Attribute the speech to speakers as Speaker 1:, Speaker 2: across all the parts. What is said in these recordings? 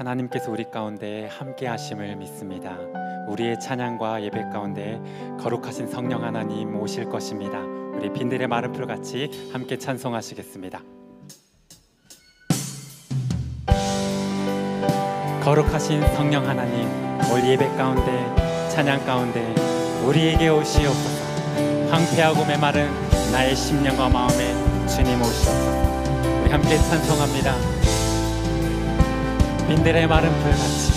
Speaker 1: 하나님께서 우리 가운데 함께 하심을 믿습니다. 우리의 찬양과 예배 가운데 거룩하신 성령 하나님 오실 것입니다. 우리 빈들의 마른 풀 같이 함께 찬송하시겠습니다. 거룩하신 성령 하나님, 올 예배 가운데 찬양 가운데 우리에게 오시옵소서. 황폐하고 메마른 나의 심령과 마음에 주님 오시옵소서. 우리 함께 찬송합니다. 빈들의 마른 풀같이,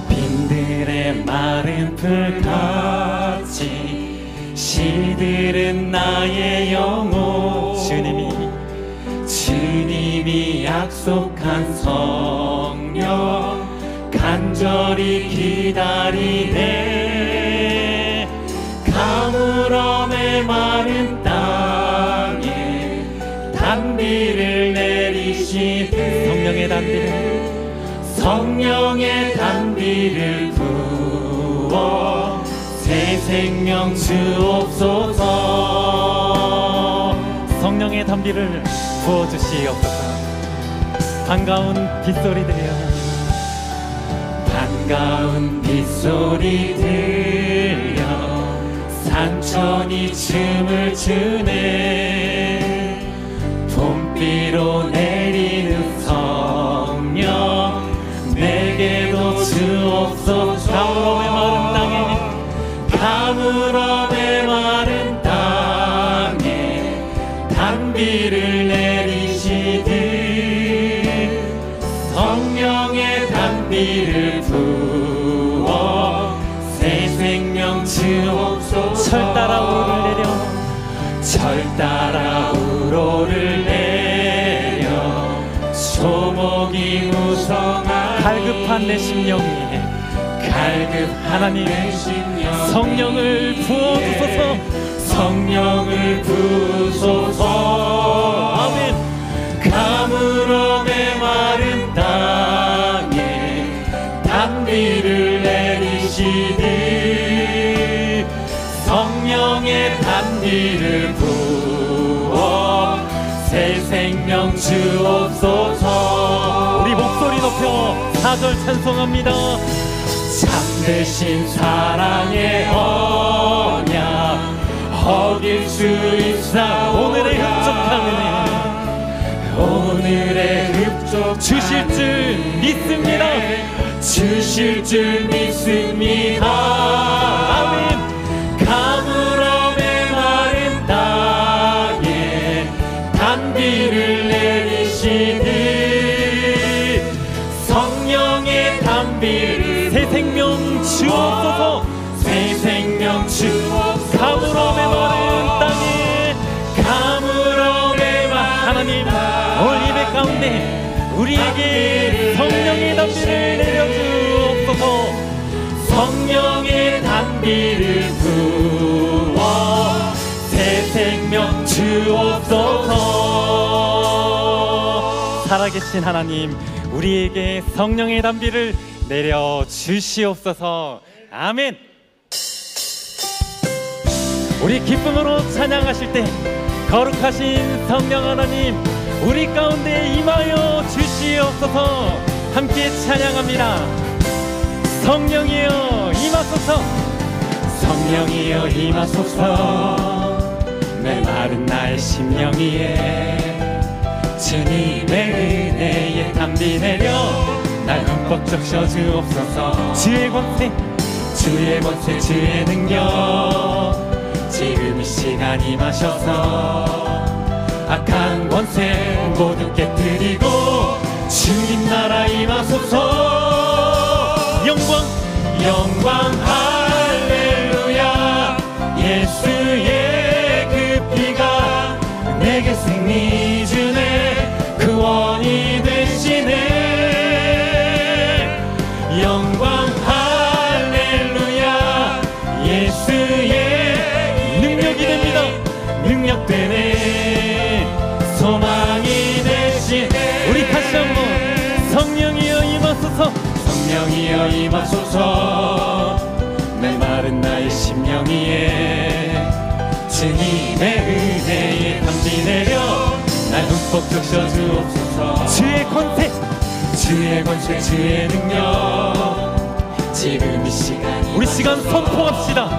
Speaker 1: 빈들의 마른 풀같이 시들은 나의 영혼, 주님이 약속한 성령 간절히 기다리네. 가물어 메마른 땅에 단비를 내리시네. 성령의 단비를 부어 새 생명 주옵소서. 성령의 단비를 부어주시옵소서. 반가운 빗소리 들려, 반가운 빗소리 들려 산천이 춤을 추네. 봄비로 내리는 성령 내게도 주옵소서. 가물어 메마른 땅에 단비를 내리시듯 성령의 단비를 부어 새 생명 주옵소서. 철 따라 우로를 내려, 철 따라 우로를 내려 소목이 무성한 갈급한 내 심령이, 하나님 성령을 부어주소서. 성령을 부소서. 아멘. 가물어 메마른 땅에 단비를 내리시듯 성령의 단비를 부어 새 생명 주옵소서. 우리 목소리 높여 4절 찬송합니다. 참되신 사랑의 언약 어길 수 있사. 오늘의 흡족함을 주실 줄 믿습니다. 주실 줄 믿습니다. 아멘. 가물어 메마른 땅에 단비를 내리시듯 성령의 단비를 새 생명 주옵소서. 새 생명 주옵소서. 가물어 메마른 땅에, 가물어 메마른 하나님 올 예배 가운데 우리에게 성령의 단비를 내려주옵소서. 성령의 단비를 부어 새 생명 주옵소서. 살아계신 하나님, 우리에게 성령의 단비를 내려 주시옵소서. 아멘. 우리 기쁨으로 찬양하실 때 거룩하신 성령 하나님 우리 가운데 임하여 주시옵소서. 함께 찬양합니다. 성령이여 임하소서. 성령이여 임하소서. 메마른 나의 심령 위에 주님의 은혜에 단비 내려 날 흠뻑 적셔 주옵소서. 주의 권세, 주의 권세, 주의 능력 지금 이 시간 임하셔서 악한 권세 모두 깨뜨리고 주님 나라 임하소서. 영광, 영광 할렐루야. 예수의 그 피가 내게 승리 주네. 구원이 되시네. 영광 할렐루야. 예수의 능력이 됩니다. 능력되네. 소망이 되시네. 우리 다시 한번 성령이여 임하소서. 성령이여 임하소서. 메마른 나의 심령 위에 주님의 은혜에 담비 내려 날 흠뻑 적셔 주옵소서. 주의 권세,
Speaker 2: 주의 권세 주의 능력 지금 이 시간
Speaker 1: 우리 시간 선포합시다.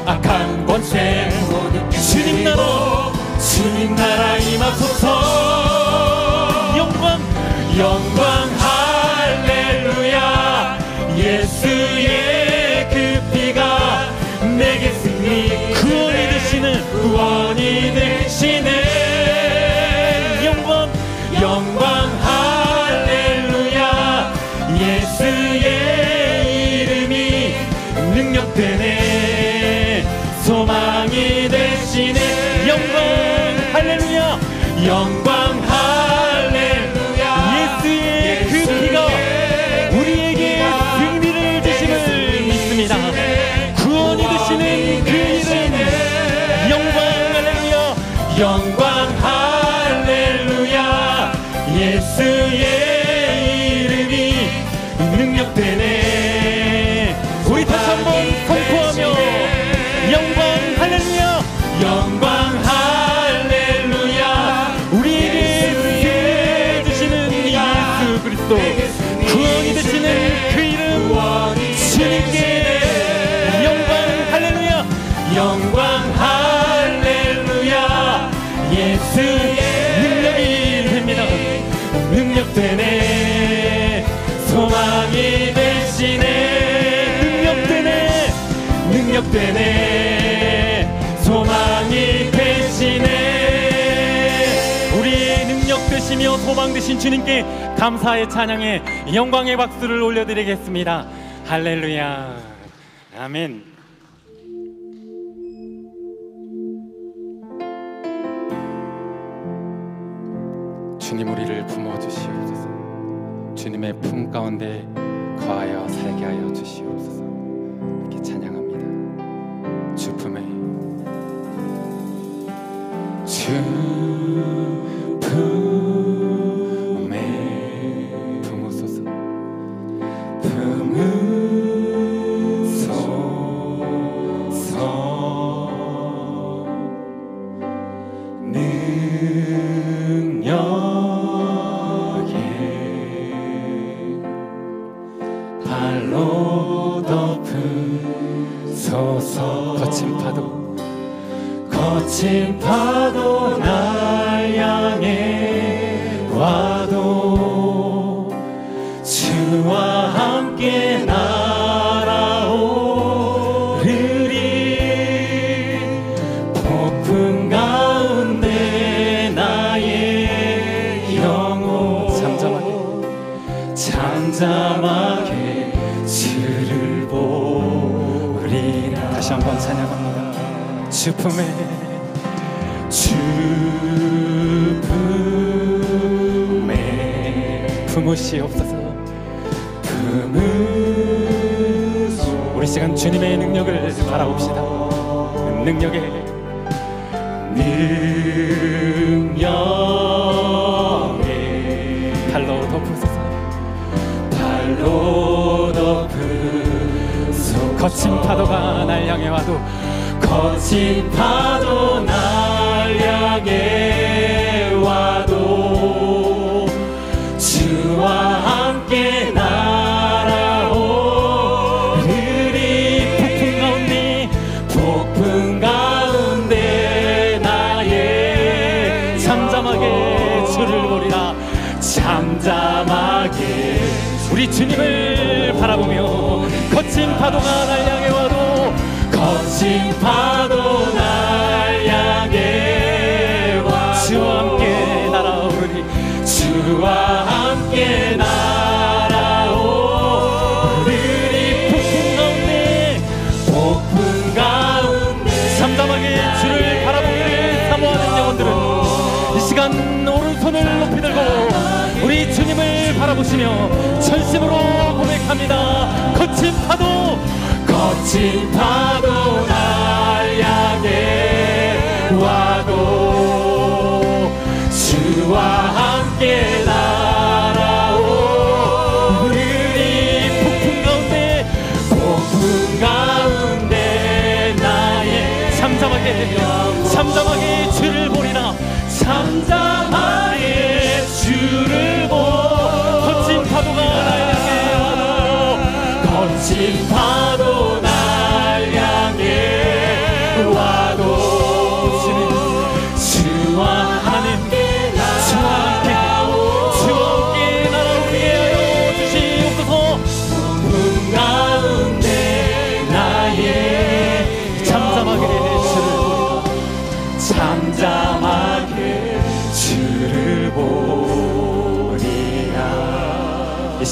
Speaker 2: 악한 권세 모두
Speaker 1: 주님 나라
Speaker 2: 주님 나라 임하소서.
Speaker 1: 영광
Speaker 2: 영광 할렐루야. 예수의 그 피가 내게 승리
Speaker 1: 구원이 되시는
Speaker 2: 구원이 되시네.
Speaker 1: 영광
Speaker 2: 영광 할렐루야. 예수의 이름이 능력되네. 소망이 되시네.
Speaker 1: 영광 할렐루야.
Speaker 2: 영광 할렐루야.
Speaker 1: 예수의 그 피가 우리에게 승리를 주심을 믿습니다. 구원이 되시는 그 이름 영광 할렐루야.
Speaker 2: 영광 할렐루야. 예수의 이름이 능력되네.
Speaker 1: 우리 다시 한번 선포하며 영광 할렐루야.
Speaker 2: 영광 할렐루야.
Speaker 1: 우리에게 승리를 주시는 예수 그리스도 구원이 되시는 그 이름 주님께 영광 할렐루야.
Speaker 2: 영광 할렐루야. 예수의
Speaker 1: 능력이 됩니다.
Speaker 2: 능력되네. 소망이 되시네. 능력되네. 소망이 되시네.
Speaker 1: 우리의 능력 되시며 소망 되신 주님께 감사의 찬양에 영광의 박수를 올려드리겠습니다. 할렐루야. 아멘. 주님 우리를 품어주시옵소서. 주님의 품 가운데 거하여 살게 하여 주시옵소서. 이렇게 찬양합니다. 주 품에 주 품에 품으소서.
Speaker 2: 발로 덮으소서. 거친 파도 날 향해 와도 주와 함께 날아오르리. 폭풍 가운데 나의 영혼 잠잠하게 주를 보리라.
Speaker 1: 다시 한번 찬양합니다. 주 품에 품으시옵소서. 우리 시간 주님의 능력을 바라봅시다. 능력에 발로 덮으소서. 거친 파도가 날 향해 와도
Speaker 2: 거친 파도 날 향해 와도 주와 함께 날아오르리. 폭풍 가운데 나의
Speaker 1: 잠잠하게 주를 보리라.
Speaker 2: 잠잠하게
Speaker 1: 우리 주님을 바라보며 거친 파도가 날 향해 와도
Speaker 2: 거친 파도 날 향해 와도
Speaker 1: 주와 함께 날아오르리.
Speaker 2: 주와 함께 날아오르리. 폭풍 가운데
Speaker 1: 잠잠하게 주를 바라보기를 사모하는 영혼들은 이 시간 오른손을 높이 들고 우리 주님을 바라보시며 전심으로 고백합니다. 거친 파도
Speaker 2: 날 향해 와도 주와 함께 날아오르리. 폭풍 가운데 나의
Speaker 1: 잠잠하게 주를 보리라.
Speaker 2: 잠잠하게 주를 보.
Speaker 1: 거친 파도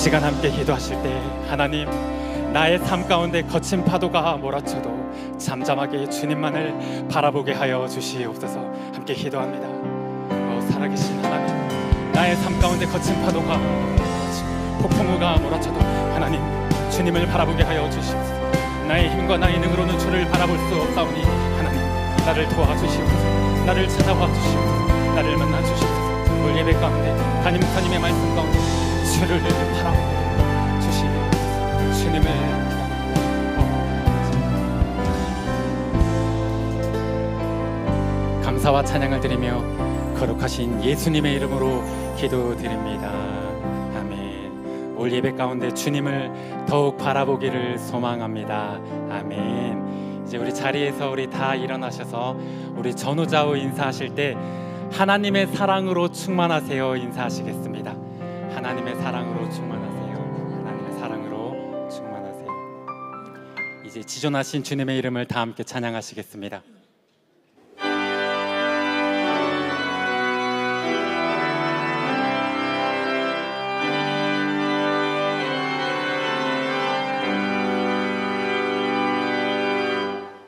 Speaker 1: 시간 함께 기도하실 때 하나님, 나의 삶 가운데 거친 파도가 몰아쳐도 잠잠하게 주님만을 바라보게 하여 주시옵소서. 함께 기도합니다. 살아계신 하나님, 나의 삶 가운데 거친 파도가 몰아치고 폭풍우가 몰아쳐도 하나님, 주님을 바라보게 하여 주시옵소서. 나의 힘과 나의 능으로는 주를 바라볼 수 없사오니 하나님, 나를 도와주시옵소서. 나를 찾아와 주시옵소서. 나를 만나 주시옵소서. 오늘 예배 가운데 담임 목사님의 말씀 가운데 주를 바라보게 주시옵소서. 주님을 감사와 찬양을 드리며 거룩하신 예수님의 이름으로 기도드립니다. 아멘. 올 예배 가운데 주님을 더욱 바라보기를 소망합니다. 아멘. 이제 우리 자리에서 우리 다 일어나셔서 우리 전후좌우 인사하실 때 하나님의 사랑으로 충만하세요 인사하시겠습니다. 하나님의 사랑으로 충만하세요. 하나님의 사랑으로 충만하세요. 이제 지존하신 주님의 이름을 다 함께 찬양하시겠습니다.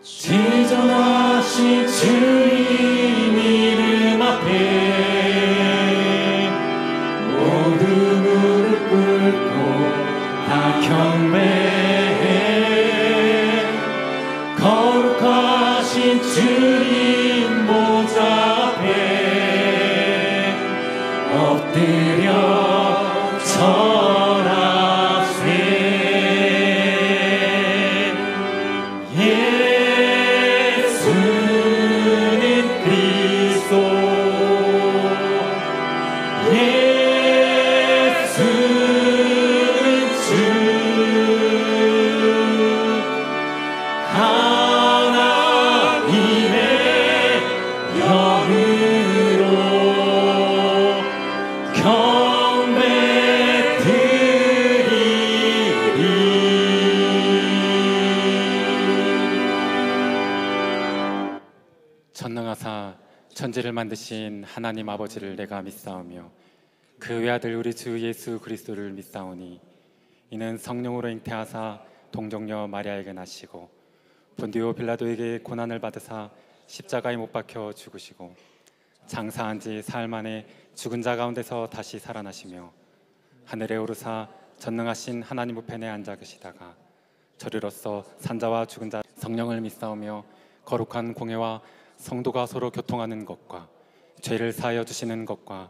Speaker 2: 지존하신 주님 이름 앞에 모두 무릎 꿇고 다 경배해. 거룩하신 주님 보좌 앞에 엎드려 절하세.
Speaker 1: 전능하사 천지를 만드신 하나님 아버지를 내가 믿사오며 그 외아들 우리 주 예수 그리스도를 믿사오니 이는 성령으로 잉태하사 동정녀 마리아에게 나시고 본디오 빌라도에게 고난을 받으사 십자가에 못 박혀 죽으시고 장사한 지 사흘 만에 죽은 자 가운데서 다시 살아나시며 하늘에 오르사 전능하신 하나님 우편에 앉아 계시다가 저리로서 산자와 죽은 자 성령을 믿사오며 거룩한 공회와 성도가 서로 교통하는 것과 죄를 사하여 주시는 것과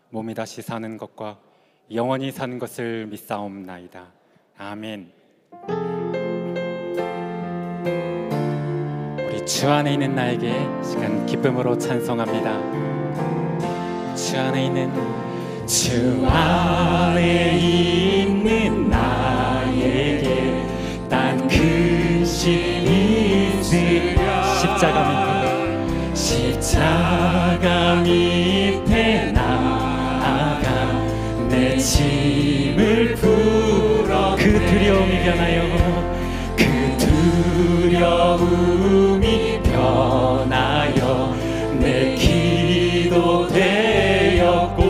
Speaker 1: 몸이 다시 사는 것과 영원히 사는 것을 믿사옵나이다. 아멘. 우리 주 안에 있는 나에게 시간 기쁨으로 찬송합니다. 주 안에 있는 나에게 딴 크신 있으랴. 십자가 밑에 나아가 내 짐을 풀어 그 두려움이 변하여 내 기도 되었고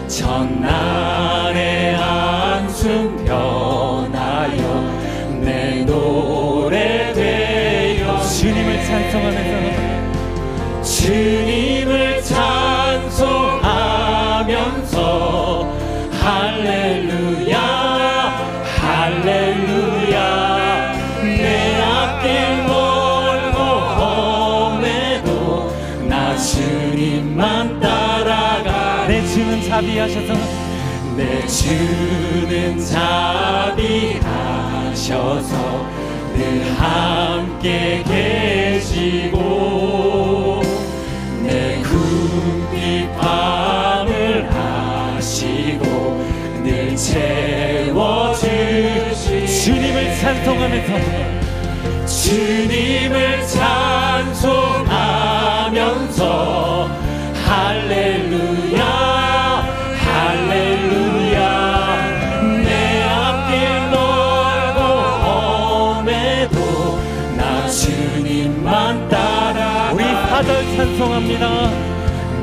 Speaker 1: 전날의 한숨 변하여 내 노래 되어 주님을 찬송하면서 할렐루야 할렐루야. 내 앞길 멀고 험해도 나 주님만 따라가. 내 주는 자비하셔서 늘 함께 계시고 내 궁핍 밤을 하시고 늘 채워주시. 주님을 찬송하면서 할렐루야 할렐루야. 내 앞길 넓고 험해도 나 주님만 따라. 우리 4절 찬송합니다.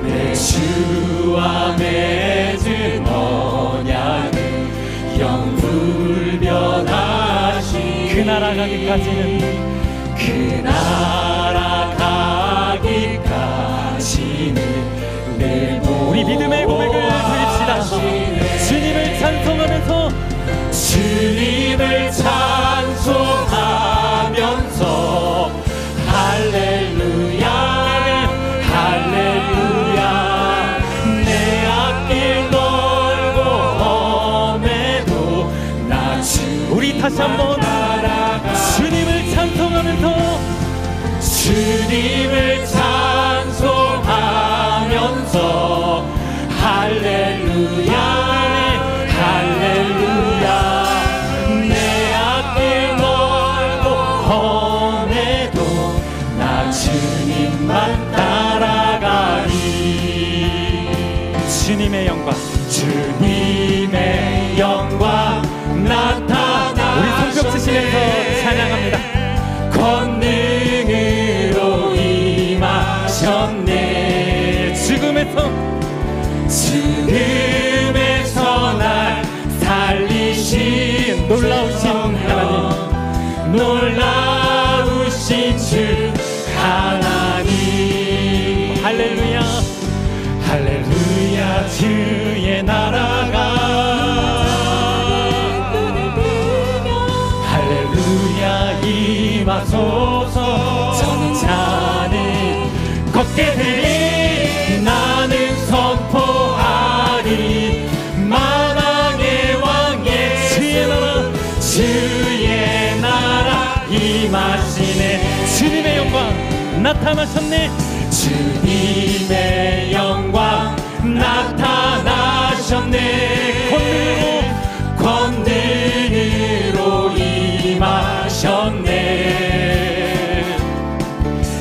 Speaker 2: 내 주와 맺은 언약을 영불 변하시
Speaker 1: 그 나라 가기까지는
Speaker 2: 그 나라 가기까지는 내
Speaker 1: 우리 믿음의 고백을 드립시다. 주님을 찬송하면서
Speaker 2: 주님을 찬송하면서 할렐루야 할렐루야 내 앞길 넓고 험해도 나
Speaker 1: 우리 다시 한번 주님을 찬송하면서
Speaker 2: 주님을 찬송하면서 할렐루야 할렐루야 내 앞길 멀고 험해도 나 주님만 따라가리
Speaker 1: 주님의 영광
Speaker 2: 주님의 영광 나타나
Speaker 1: 우리 손뼉 치시면서 찬양합니다.
Speaker 2: 권능으로 임하셨네 죽음에서 날 살리신
Speaker 1: 놀라우신 하나님
Speaker 2: 놀라우신 주 하나님
Speaker 1: 할렐루야
Speaker 2: 할렐루야 주의 나라가 할렐루야 임하소서 저는 자는 걷게 되리 나는 선포하리 만왕의 왕 주의 나라 임하시네
Speaker 1: 주님의 영광 나타나셨네
Speaker 2: 주님의 영광 나타나셨네 권능으로 임하셨네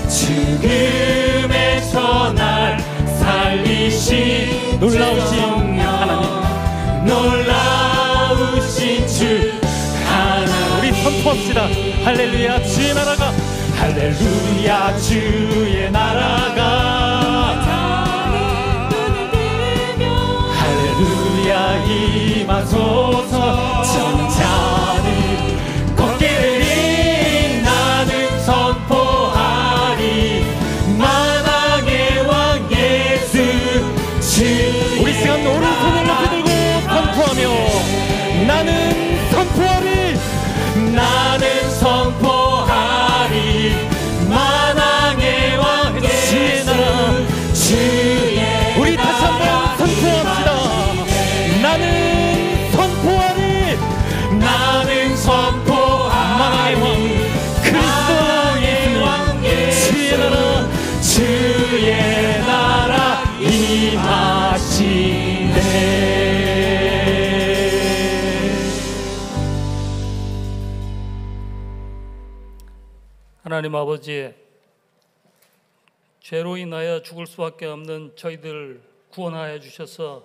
Speaker 2: 죽음에서 날 살리신
Speaker 1: 놀라우신 하나님
Speaker 2: 놀라우신 주 하나님
Speaker 1: 우리 선포합시다. 할렐루야 주의 나라가
Speaker 2: 할렐루야 주의 나라가 할렐루야 임하소서 저는 자는 걷게 되리 나는 선포하리 만왕의 왕 예수 주
Speaker 1: 우리 시간 오른손을 높이 들고 선포하며 나는 선포하리
Speaker 2: 만왕의 왕
Speaker 1: 주의 나라
Speaker 2: 주의
Speaker 1: 우리 다시 한번 선포합시다. 나는 선포하리 만왕의 왕 그리스도 예수님
Speaker 2: 주의 나라 임하시네
Speaker 3: 하나님 아버지, 죄로 인하여 죽을 수밖에 없는 저희들 구원하여 주셔서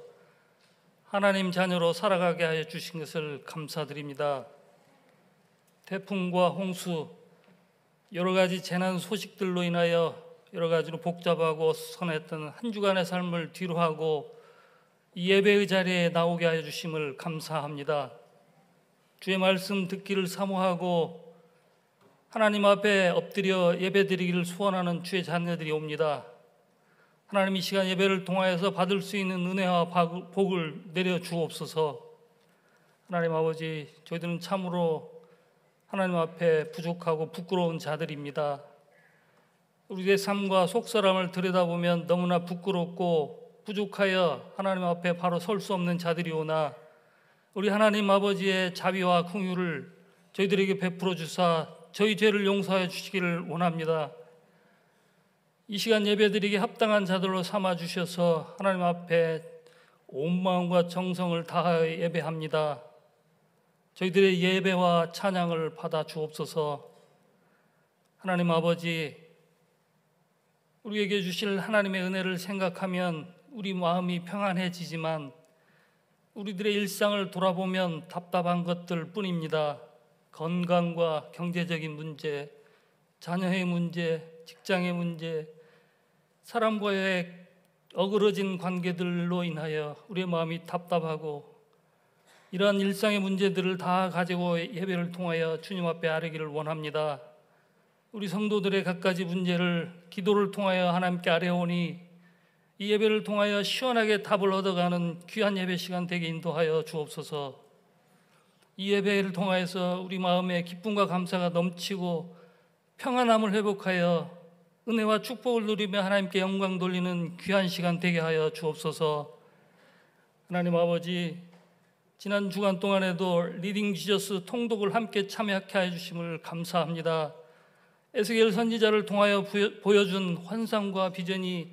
Speaker 3: 하나님 자녀로 살아가게 하여 주신 것을 감사드립니다. 태풍과 홍수, 여러 가지 재난 소식들로 인하여 여러 가지로 복잡하고 선했던 한 주간의 삶을 뒤로하고 이 예배의 자리에 나오게 하여 주심을 감사합니다. 주의 말씀 듣기를 사모하고 하나님 앞에 엎드려 예배드리기를 소원하는 주의 자녀들이 옵니다. 하나님 이 시간 예배를 통하여서 받을 수 있는 은혜와 복을 내려 주옵소서. 하나님 아버지, 저희들은 참으로 하나님 앞에 부족하고 부끄러운 자들입니다. 우리의 삶과 속사람을 들여다보면 너무나 부끄럽고 부족하여 하나님 앞에 바로 설 수 없는 자들이오나 우리 하나님 아버지의 자비와 긍휼을 저희들에게 베풀어 주사 저희 죄를 용서해 주시기를 원합니다. 이 시간 예배드리기 합당한 자들로 삼아 주셔서 하나님 앞에 온 마음과 정성을 다하여 예배합니다. 저희들의 예배와 찬양을 받아 주옵소서. 하나님 아버지, 우리에게 주실 하나님의 은혜를 생각하면 우리 마음이 평안해지지만 우리들의 일상을 돌아보면 답답한 것들 뿐입니다. 건강과 경제적인 문제, 자녀의 문제, 직장의 문제, 사람과의 어그러진 관계들로 인하여 우리의 마음이 답답하고 이러한 일상의 문제들을 다 가지고 예배를 통하여 주님 앞에 아뢰기를 원합니다. 우리 성도들의 갖가지 문제를 기도를 통하여 하나님께 아뢰오니 이 예배를 통하여 시원하게 답을 얻어가는 귀한 예배 시간 되게 인도하여 주옵소서. 이 예배를 통하여서 우리 마음에 기쁨과 감사가 넘치고 평안함을 회복하여 은혜와 축복을 누리며 하나님께 영광 돌리는 귀한 시간 되게 하여 주옵소서. 하나님 아버지, 지난 주간 동안에도 리딩 지저스 통독을 함께 참여하게 하여 주심을 감사합니다. 에스겔 선지자를 통하여 보여준 환상과 비전이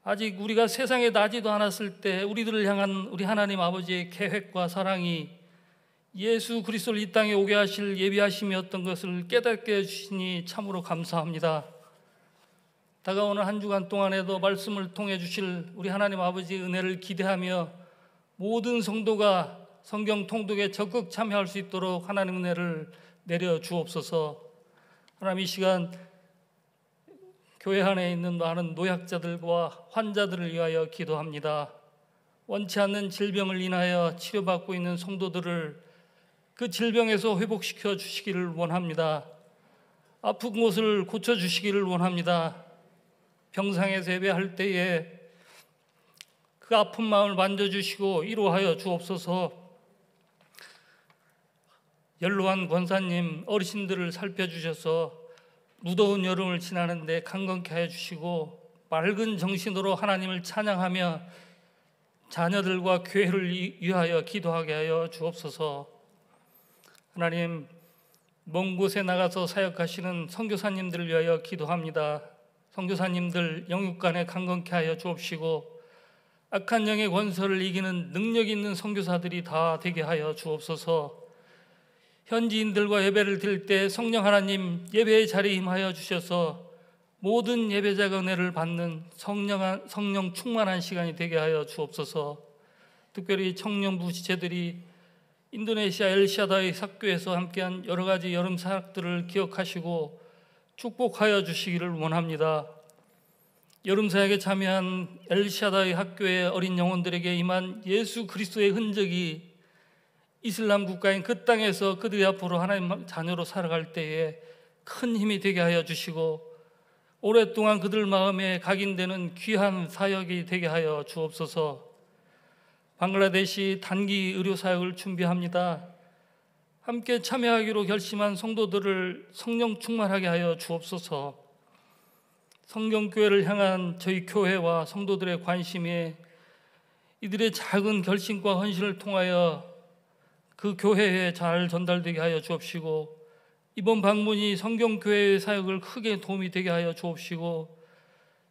Speaker 3: 아직 우리가 세상에 나지도 않았을 때 우리들을 향한 우리 하나님 아버지의 계획과 사랑이 예수 그리스도를 이 땅에 오게 하실 예비하심이었던 것을 깨닫게 해주시니 참으로 감사합니다. 다가오는 한 주간 동안에도 말씀을 통해 주실 우리 하나님 아버지의 은혜를 기대하며 모든 성도가 성경 통독에 적극 참여할 수 있도록 하나님 은혜를 내려 주옵소서. 하나님, 이 시간 교회 안에 있는 많은 노약자들과 환자들을 위하여 기도합니다. 원치 않는 질병을 인하여 치료받고 있는 성도들을 그 질병에서 회복시켜 주시기를 원합니다. 아픈 곳을 고쳐주시기를 원합니다. 병상에서 예배할 때에 그 아픈 마음을 만져주시고 위로하여 주옵소서. 연로한 권사님, 어르신들을 살펴주셔서 무더운 여름을 지나는데 강건케 하여 주시고 맑은 정신으로 하나님을 찬양하며 자녀들과 교회를 위하여 기도하게 하여 주옵소서. 하나님, 먼 곳에 나가서 사역하시는 선교사님들을 위하여 기도합니다. 선교사님들 영육간에 강건케 하여 주옵시고 악한 영의 권세를 이기는 능력 있는 선교사들이 다 되게 하여 주옵소서. 현지인들과 예배를 드릴 때 성령 하나님 예배의 자리에 임하여 주셔서 모든 예배자가 은혜를 받는 성령 충만한 시간이 되게 하여 주옵소서. 특별히 청년부 지체들이 인도네시아 엘샤다이 학교에서 함께한 여러 가지 여름 사역들을 기억하시고 축복하여 주시기를 원합니다. 여름 사역에 참여한 엘샤다이 학교의 어린 영혼들에게 임한 예수 그리스도의 흔적이 이슬람 국가인 그 땅에서 그들이 앞으로 하나님 자녀로 살아갈 때에 큰 힘이 되게 하여 주시고 오랫동안 그들 마음에 각인되는 귀한 사역이 되게 하여 주옵소서. 방글라데시 단기 의료 사역을 준비합니다. 함께 참여하기로 결심한 성도들을 성령 충만하게 하여 주옵소서. 성경교회를 향한 저희 교회와 성도들의 관심이 이들의 작은 결심과 헌신을 통하여 그 교회에 잘 전달되게 하여 주옵시고 이번 방문이 성경교회의 사역을 크게 도움이 되게 하여 주옵시고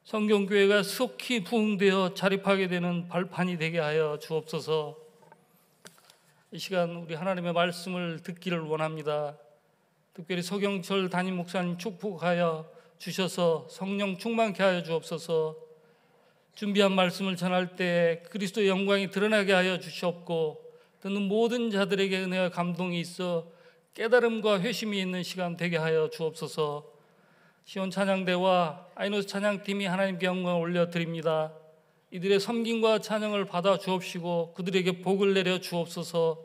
Speaker 3: 성경교회가 속히 부흥되어 자립하게 되는 발판이 되게 하여 주옵소서. 이 시간 우리 하나님의 말씀을 듣기를 원합니다. 특별히 서경철 담임 목사님 축복하여 주셔서 성령 충만케 하여 주옵소서. 준비한 말씀을 전할 때 그리스도의 영광이 드러나게 하여 주시옵고 듣는 모든 자들에게 은혜와 감동이 있어 깨달음과 회심이 있는 시간 되게 하여 주옵소서. 시온 찬양대와 아이노스 찬양팀이 하나님께 영광을 올려드립니다. 이들의 섬김과 찬양을 받아 주옵시고 그들에게 복을 내려 주옵소서.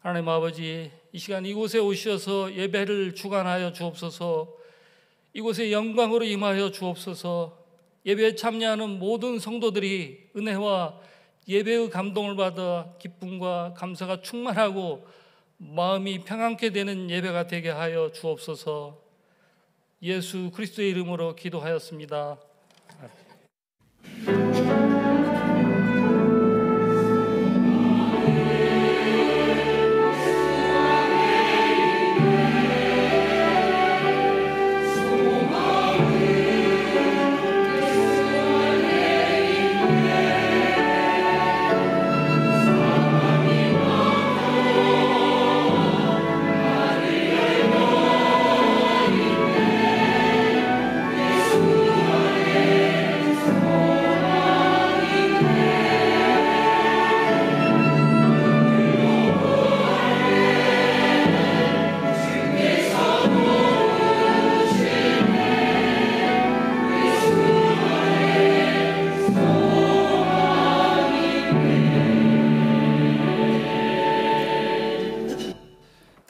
Speaker 3: 하나님 아버지, 이 시간 이곳에 오셔서 예배를 주관하여 주옵소서. 이곳에 영광으로 임하여 주옵소서. 예배에 참여하는 모든 성도들이 은혜와 예배의 감동을 받아 기쁨과 감사가 충만하고 마음이 평안케 되는 예배가 되게 하여 주옵소서. 예수 그리스도의 이름으로 기도하였습니다.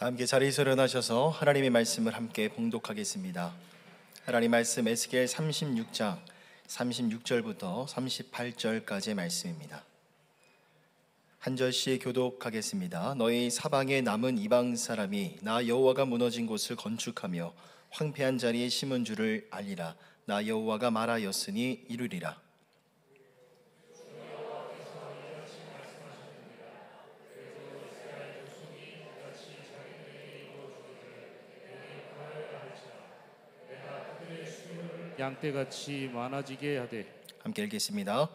Speaker 4: 함께 자리에서 일어나셔서 하나님의 말씀을 함께 봉독하겠습니다. 하나님 말씀 에스겔 36장 36절부터 38절까지의 말씀입니다. 한 절씩 교독하겠습니다. 너희 사방에 남은 이방 사람이 나 여호와가 무너진 곳을 건축하며 황폐한 자리에 심은 줄을 알리라. 나 여호와가 말하였으니 이루리라.
Speaker 2: 양떼같이 많아지게 하되.
Speaker 4: 함께 읽겠습니다.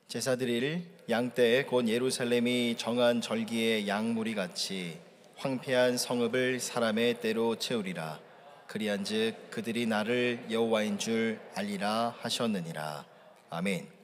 Speaker 4: 제사 드릴 양떼 곧 예루살렘이 정한 절기의 양무리 같이 황폐한 성읍을 사람의 때로 채우리라. 그리한즉 그들이 나를 여호와인 줄 알리라 하셨느니라. 아멘.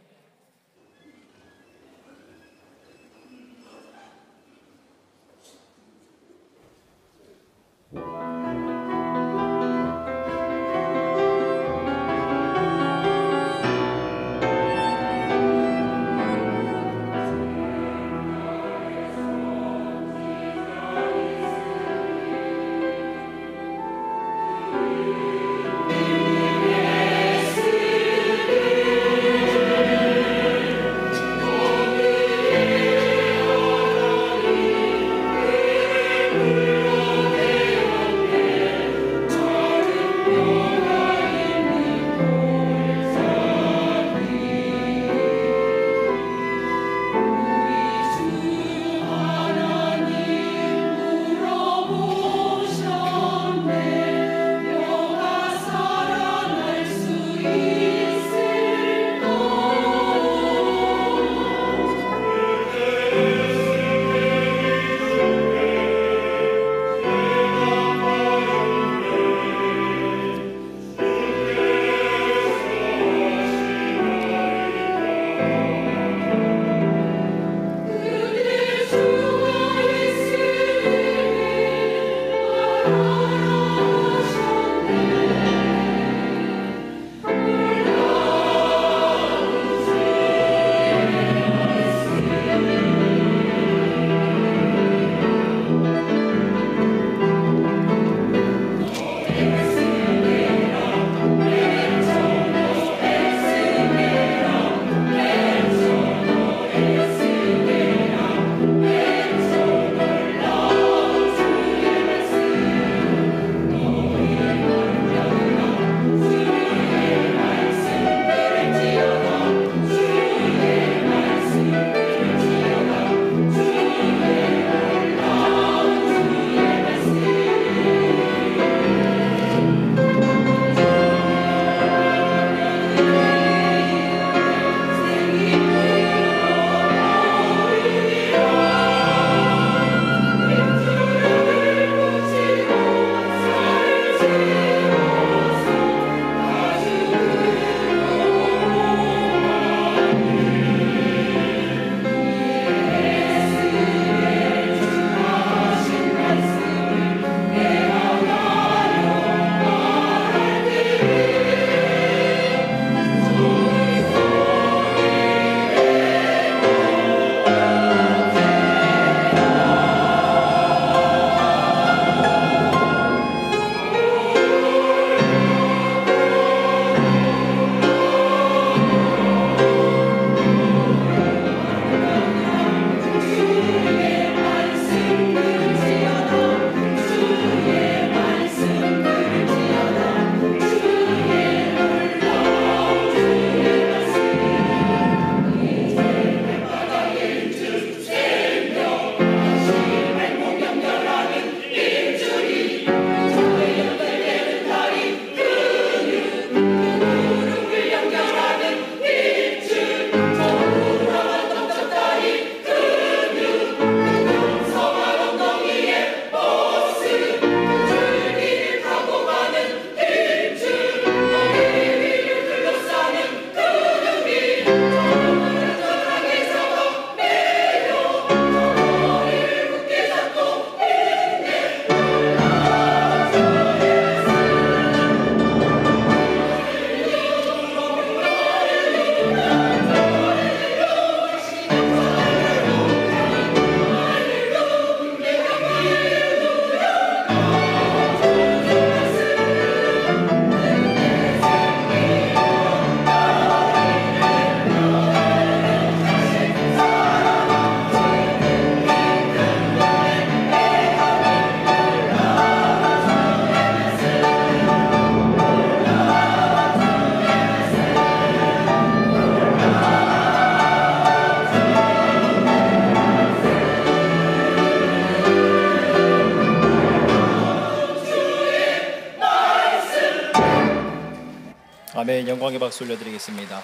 Speaker 4: 아멘. 영광의 박수 올려드리겠습니다.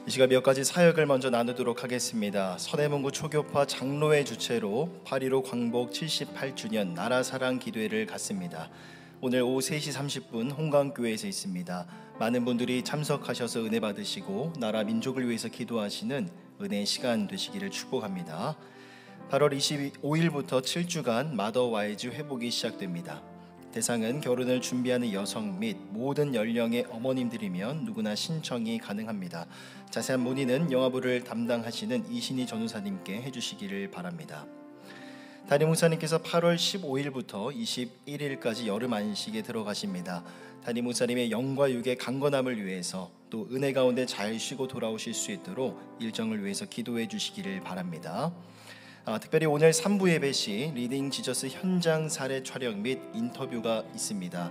Speaker 4: 이 시간 몇 가지 사역을 먼저 나누도록 하겠습니다. 서대문구 초교파 장로회 주최로 8.15 광복 78주년 나라사랑 기도회를 갖습니다. 오늘 오후 3시 30분 홍강교회에서 있습니다. 많은 분들이 참석하셔서 은혜 받으시고 나라 민족을 위해서 기도하시는 은혜의 시간 되시기를 축복합니다. 8월 25일부터 7주간 마더와이즈 회복이 시작됩니다. 대상은 결혼을 준비하는 여성 및 모든 연령의 어머님들이면 누구나 신청이 가능합니다. 자세한 문의는 영화부를 담당하시는 이신희 전우사님께 해주시기를 바랍니다. 담임 목사님께서 8월 15일부터 21일까지 여름 안식에 들어가십니다. 담임 목사님의 영과 육의 강건함을 위해서 또 은혜 가운데 잘 쉬고 돌아오실 수 있도록 일정을 위해서 기도해 주시기를 바랍니다. 특별히 오늘 3부 예배 시 리딩 지저스 현장 사례 촬영 및 인터뷰가 있습니다.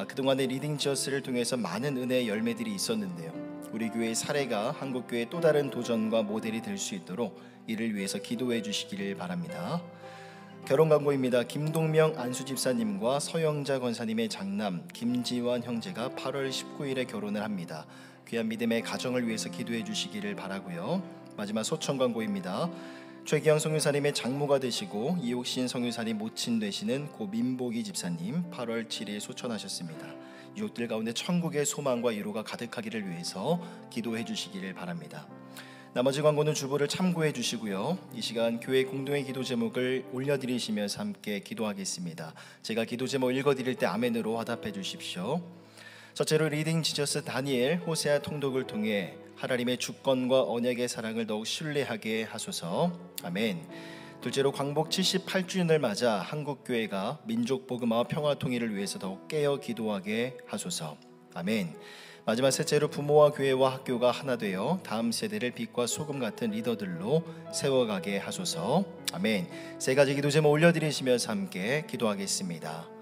Speaker 4: 그동안의 리딩 지저스를 통해서 많은 은혜의 열매들이 있었는데요. 우리 교회의 사례가 한국교회의 또 다른 도전과 모델이 될 수 있도록 이를 위해서 기도해 주시기를 바랍니다. 결혼 광고입니다. 김동명 안수집사님과 서영자 권사님의 장남 김지환 형제가 8월 19일에 결혼을 합니다. 귀한 믿음의 가정을 위해서 기도해 주시기를 바라고요. 마지막 소청 광고입니다. 최기영 성유사님의 장모가 되시고 이옥신 성유사님 모친 되시는 고 민복이 집사님 8월 7일 소천하셨습니다. 유족들 가운데 천국의 소망과 위로가 가득하기를 위해서 기도해 주시기를 바랍니다. 나머지 광고는 주보를 참고해 주시고요. 이 시간 교회 공동의 기도 제목을 올려드리시면서 함께 기도하겠습니다. 제가 기도 제목 읽어드릴 때 아멘으로 화답해 주십시오. 첫째로 리딩 지저스 다니엘 호세아 통독을 통해 하나님의 주권과 언약의 사랑을 더욱 신뢰하게 하소서. 아멘. 둘째로 광복 78주년을 맞아 한국교회가 민족복음화와 평화통일을 위해서 더욱 깨어 기도하게 하소서. 아멘. 마지막 셋째로 부모와 교회와 학교가 하나 되어 다음 세대를 빛과 소금 같은 리더들로 세워가게 하소서. 아멘. 세 가지 기도 제목 올려드리시면서 함께 기도하겠습니다.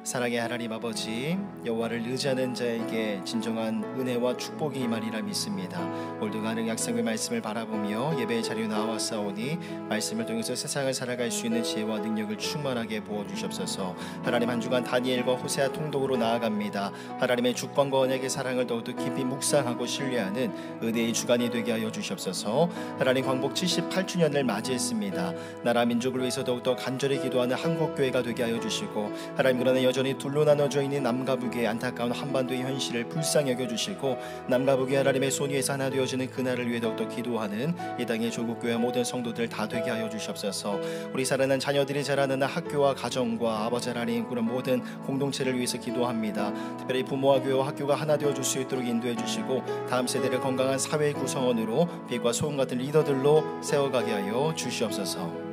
Speaker 4: 사랑의 하나님 아버지, 여호와를 의지하는 자에게 진정한 은혜와 축복이 임하리라 믿습니다. 오늘도 가는 약속의 말씀을 바라보며 예배의 자리에 나와싸우니 말씀을 통해서 세상을 살아갈 수 있는 지혜와 능력을 충만하게 부어주시옵소서. 하나님, 한 주간 다니엘과 호세아 통독으로 나아갑니다. 하나님의 주권과 언약의 사랑을 더욱더 깊이 묵상하고 신뢰하는 은혜의 주간이 되게 하여 주시옵소서. 하나님, 광복 78주년을 맞이했습니다. 나라 민족을 위해서 더욱더 간절히 기도하는 한국교회가 되게 하여 주시고, 하나님, 그러나 여전히 둘로 나눠져 있는 남과 북의 안타까운 한반도의 현실을 불쌍히 여겨주시고 남과 북의 하나님의 손 위에서 하나 되어지는 그날을 위해 더욱더 기도하는 이 땅의 조국교회 모든 성도들 다 되게 하여 주시옵소서. 우리 사랑하는 자녀들이 자라는 학교와 가정과 아버지 하나님 그런 모든 공동체를 위해서 기도합니다. 특별히 부모와 교회와 학교가 하나 되어줄 수 있도록 인도해 주시고 다음 세대를 건강한 사회 구성원으로 빛과 소금 같은 리더들로 세워가게 하여 주시옵소서.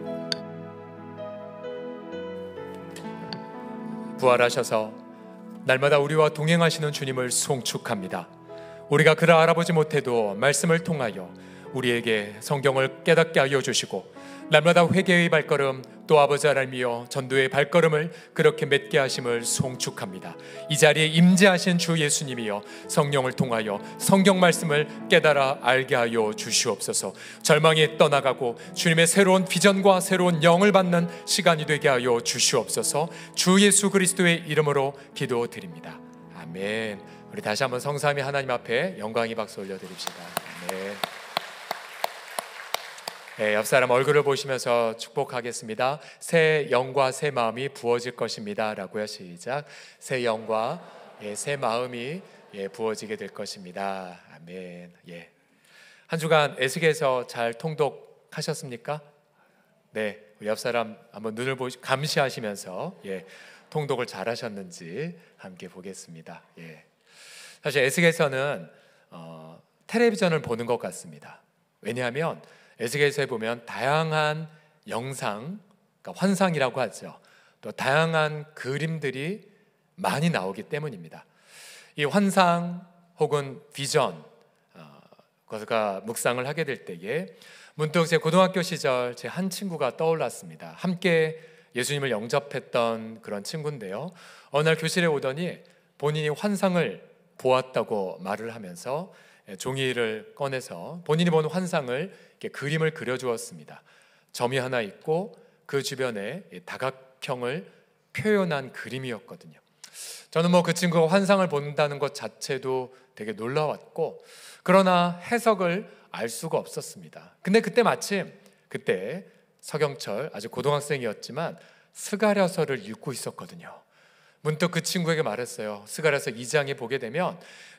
Speaker 2: 부활하셔서 날마다 우리와 동행하시는 주님을 송축합니다. 우리가 그를 알아보지 못해도 말씀을 통하여 우리에게 성경을 깨닫게 하여 주시고 날마다 회개의 발걸음 또 아버지 하나님이여 전도의 발걸음을 그렇게 맺게 하심을 송축합니다. 이 자리에 임재하신 주 예수님이여 성령을 통하여 성경 말씀을 깨달아 알게 하여 주시옵소서. 절망이 떠나가고 주님의 새로운 비전과 새로운 영을 받는 시간이 되게 하여 주시옵소서. 주 예수 그리스도의 이름으로 기도드립니다. 아멘. 우리 다시 한번 성삼위 하나님 앞에 영광의 박수 올려드립시다. 아멘. 네, 옆 사람 얼굴을 보시면서 축복하겠습니다. 새 영과 새 마음이 부어질 것입니다 라고요. 시작. 새 영과 새 마음이 부어지게 될 것입니다. 아멘. 한 주간 애쓰게에서 잘 통독하셨습니까? 네, 옆 사람 한번 눈을 감시하시면서 통독을 잘 하셨는지 함께 보겠습니다. 사실 애쓰게에서는 텔레비전을 보는 것 같습니다. 왜냐하면 에스겔서에 보면 다양한 영상, 그러니까 환상이라고 하죠. 또 다양한 그림들이 많이 나오기 때문입니다. 이 환상 혹은 비전, 그것과 묵상을 하게 될 때에 문득 제 고등학교 시절 제 한 친구가 떠올랐습니다. 함께 예수님을 영접했던 그런 친구인데요. 어느 날 교실에 오더니 본인이 환상을 보았다고 말을 하면서 종이를 꺼내서 본인이 본 환상을 이렇게 그림을 그려주었습니다. 점이 하나 있고 그 주변에 다각형을 표현한 그림이었거든요. 저는 그 친구가 환상을 본다는 것 자체도 되게 놀라웠고, 그러나 해석을 알 수가 없었습니다. 근데 그때 마침 서경철 아직 고등학생이었지만 스가랴서를 읽고 있었거든요. 문득 그 친구에게 말했어요. 스가랴서 2장에 보게 되면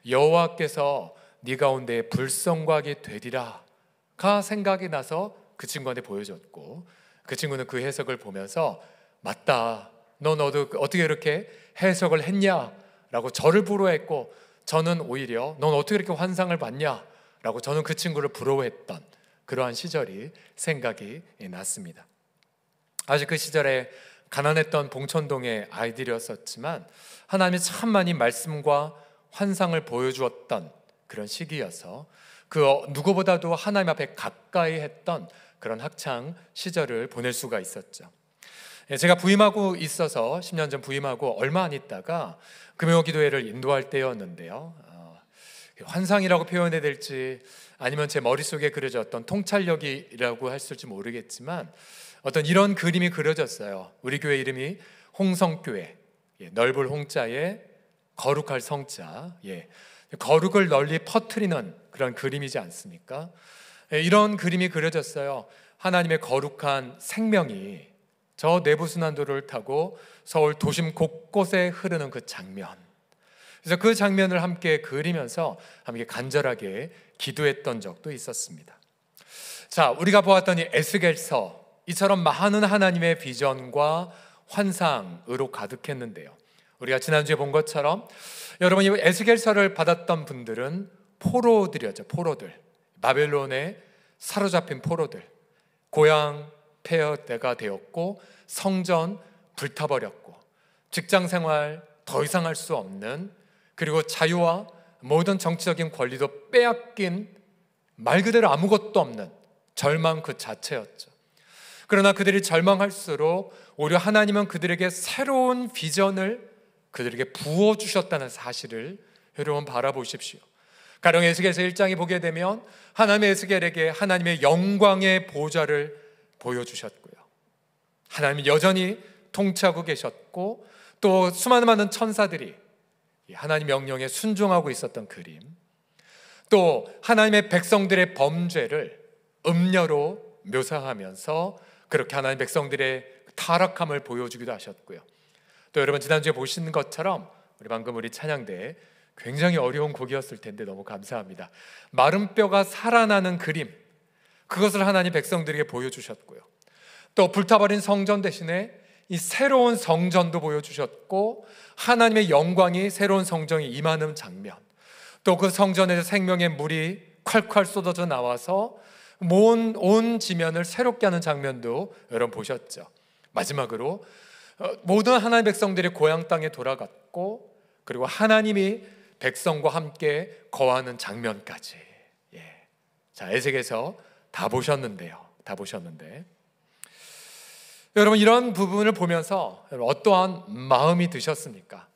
Speaker 2: 여호와께서 네 가운데 불성곽이 되리라가 생각이 나서 그 친구한테 보여줬고, 그 친구는 그 해석을 보면서 맞다, 넌 어떻게 이렇게 해석을 했냐? 라고 저를 부러워했고, 저는 오히려 넌 어떻게 이렇게 환상을 봤냐? 라고 저는 그 친구를 부러워했던 그러한 시절이 생각이 났습니다. 아직 그 시절에 가난했던 봉천동의 아이들이었었지만 하나님이 참 많이 말씀과 환상을 보여주었던 그런 시기여서 그 누구보다도 하나님 앞에 가까이 했던 그런 학창 시절을 보낼 수가 있었죠. 제가 부임하고 있어서 10년 전 부임하고 얼마 안 있다가 금요기도회를 인도할 때였는데요. 환상이라고 표현해야 될지 아니면 제 머릿속에 그려졌던 통찰력이라고 했을지 모르겠지만 어떤 이런 그림이 그려졌어요. 우리 교회 이름이 홍성교회, 넓을 홍자에 거룩할 성자, 거룩을 널리 퍼뜨리는 그런 그림이지 않습니까? 이런 그림이 그려졌어요. 하나님의 거룩한 생명이 저 내부순환도로를 타고 서울 도심 곳곳에 흐르는 그 장면, 그래서 그 장면을 함께 그리면서 함께 간절하게 기도했던 적도 있었습니다. 자, 우리가 보았던 이 에스겔서, 이처럼 많은 하나님의 비전과 환상으로 가득했는데요, 우리가 지난주에 본 것처럼 여러분, 이 에스겔서를 받았던 분들은 포로들이었죠. 포로들, 바벨론에 사로잡힌 포로들, 고향 폐허가 되었고 성전 불타버렸고 직장생활 더 이상 할 수 없는, 그리고 자유와 모든 정치적인 권리도 빼앗긴, 말 그대로 아무것도 없는 절망 그 자체였죠. 그러나 그들이 절망할수록 오히려 하나님은 그들에게 새로운 비전을 그들에게 부어주셨다는 사실을 여러분 바라보십시오. 가령 에스겔서 1장에 보게 되면 하나님의 에스겔에게 하나님의 영광의 보좌를 보여주셨고요, 하나님이 여전히 통치하고 계셨고, 또 수많은 많은 천사들이 하나님 명령에 순종하고 있었던 그림, 또 하나님의 백성들의 범죄를 음녀로 묘사하면서 그렇게 하나님 백성들의 타락함을 보여주기도 하셨고요. 또 여러분 지난주에 보신 것처럼 우리 찬양대에 굉장히 어려운 곡이었을 텐데 너무 감사합니다. 마른 뼈가 살아나는 그림, 그것을 하나님 백성들에게 보여주셨고요, 또 불타버린 성전 대신에 이 새로운 성전도 보여주셨고, 하나님의 영광이 새로운 성전에 임하는 장면, 또 그 성전에서 생명의 물이 콸콸 쏟아져 나와서 온 지면을 새롭게 하는 장면도 여러분 보셨죠. 마지막으로 모든 하나님의 백성들이 고향 땅에 돌아갔고, 그리고 하나님이 백성과 함께 거하는 장면까지. 자, 에스겔서 다 보셨는데 여러분, 이런 부분을 보면서 어떠한 마음이 드셨습니까?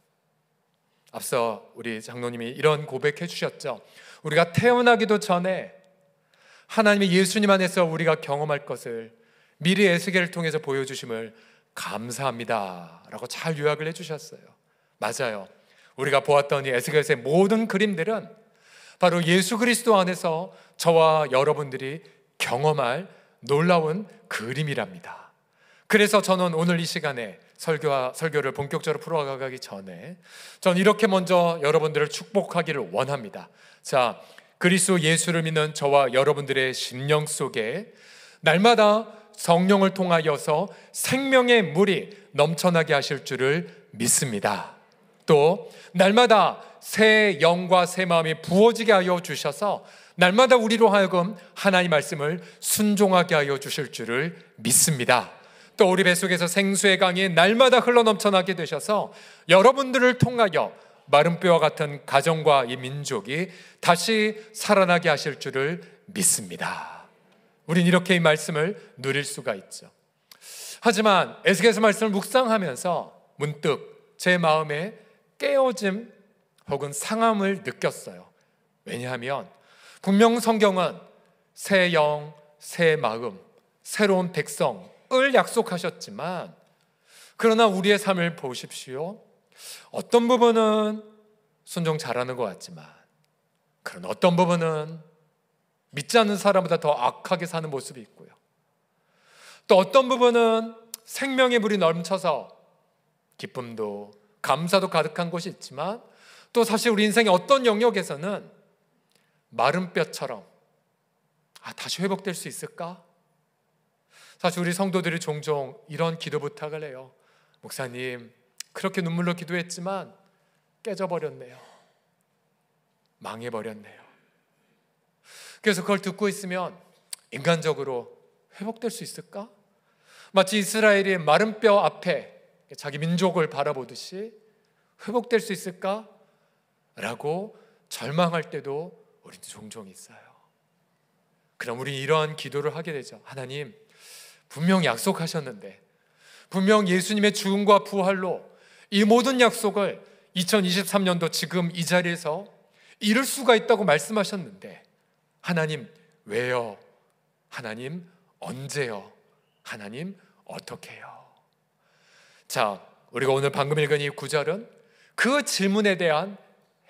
Speaker 2: 앞서 우리 장로님이 이런 고백해 주셨죠. 우리가 태어나기도 전에 하나님의 예수님 안에서 우리가 경험할 것을 미리 에스겔을 통해서 보여주심을 감사합니다 라고 잘 요약을 해주셨어요. 맞아요. 우리가 보았던 이 에스겔서의 모든 그림들은 바로 예수 그리스도 안에서 저와 여러분들이 경험할 놀라운 그림이랍니다. 그래서 저는 오늘 이 시간에 설교를 본격적으로 풀어가기 전에 저는 이렇게 먼저 여러분들을 축복하기를 원합니다. 자, 그리스도 예수를 믿는 저와 여러분들의 심령 속에 날마다 성령을 통하여서 생명의 물이 넘쳐나게 하실 줄을 믿습니다. 또 날마다 새 영과 새 마음이 부어지게 하여 주셔서 날마다 우리로 하여금 하나님 말씀을 순종하게 하여 주실 줄을 믿습니다. 또 우리 뱃속에서 생수의 강이 날마다 흘러넘쳐나게 되셔서 여러분들을 통하여 마른 뼈와 같은 가정과 이 민족이 다시 살아나게 하실 줄을 믿습니다. 우린 이렇게 이 말씀을 누릴 수가 있죠. 하지만 에스겔서 말씀을 묵상하면서 문득 제 마음에 깨어짐 혹은 상함을 느꼈어요. 왜냐하면 분명 성경은 새 영, 새 마음, 새로운 백성을 약속하셨지만, 그러나 우리의 삶을 보십시오. 어떤 부분은 순종 잘하는 것 같지만 그런 어떤 부분은 믿지 않는 사람보다 더 악하게 사는 모습이 있고요. 또 어떤 부분은 생명의 물이 넘쳐서 기쁨도 감사도 가득한 곳이 있지만 또 사실 우리 인생의 어떤 영역에서는 마른 뼈처럼 다시 회복될 수 있을까? 사실 우리 성도들이 종종 이런 기도 부탁을 해요. 목사님, 그렇게 눈물로 기도했지만 깨져버렸네요. 망해버렸네요. 그래서 그걸 듣고 있으면 인간적으로 회복될 수 있을까? 마치 이스라엘이 마른 뼈 앞에 자기 민족을 바라보듯이 회복될 수 있을까? 라고 절망할 때도 우리는 종종 있어요. 그럼 우리 이러한 기도를 하게 되죠. 하나님, 분명 약속하셨는데, 분명 예수님의 죽음과 부활로 이 모든 약속을 2023년도 지금 이 자리에서 이룰 수가 있다고 말씀하셨는데, 하나님 왜요? 하나님 언제요? 하나님 어떻게요? 자, 우리가 오늘 방금 읽은 이 구절은 그 질문에 대한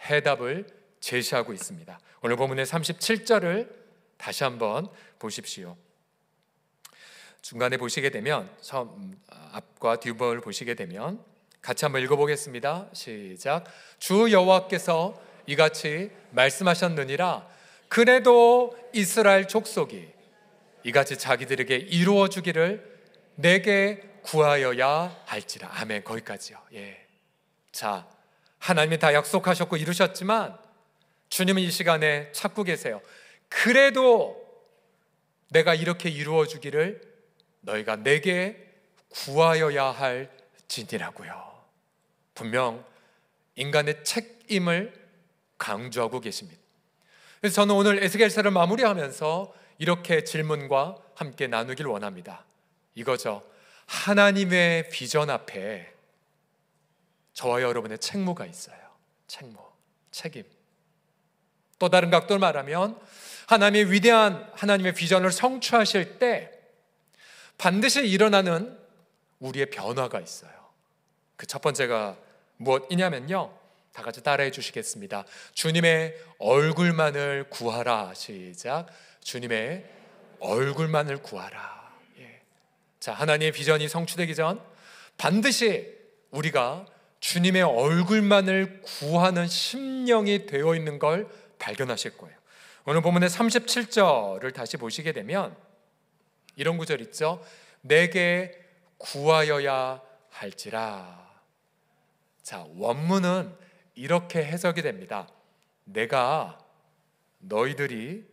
Speaker 2: 해답을 제시하고 있습니다. 오늘 본문의 37절을 다시 한번 보십시오. 중간에 보시게 되면 앞과 뒷부분을 보시게 되면 같이 한번 읽어보겠습니다. 시작. 주 여호와께서 이같이 말씀하셨느니라. 그래도 이스라엘 족속이 이같이 자기들에게 이루어 주기를 내게 구하여야 할지라. 아멘. 거기까지요. 예. 자, 하나님이 다 약속하셨고 이루셨지만 주님은 이 시간에 찾고 계세요. 그래도 내가 이렇게 이루어 주기를 너희가 내게 구하여야 할지니라고요. 분명 인간의 책임을 강조하고 계십니다. 그래서 저는 오늘 에스겔서를 마무리하면서 이렇게 질문과 함께 나누길 원합니다. 이거죠. 하나님의 비전 앞에 저와 여러분의 책무가 있어요. 책무, 책임. 또 다른 각도로 말하면 하나님의 위대한 하나님의 비전을 성취하실 때 반드시 일어나는 우리의 변화가 있어요. 그 첫 번째가 무엇이냐면요, 다 같이 따라해 주시겠습니다. 주님의 얼굴만을 구하라. 시작. 주님의 얼굴만을 구하라. 예. 자, 하나님의 비전이 성취되기 전 반드시 우리가 주님의 얼굴만을 구하는 심령이 되어 있는 걸 발견하실 거예요. 오늘 본문의 37절을 다시 보시게 되면 이런 구절 있죠. 내게 구하여야 할지라. 자, 원문은 이렇게 해석이 됩니다. 내가 너희들이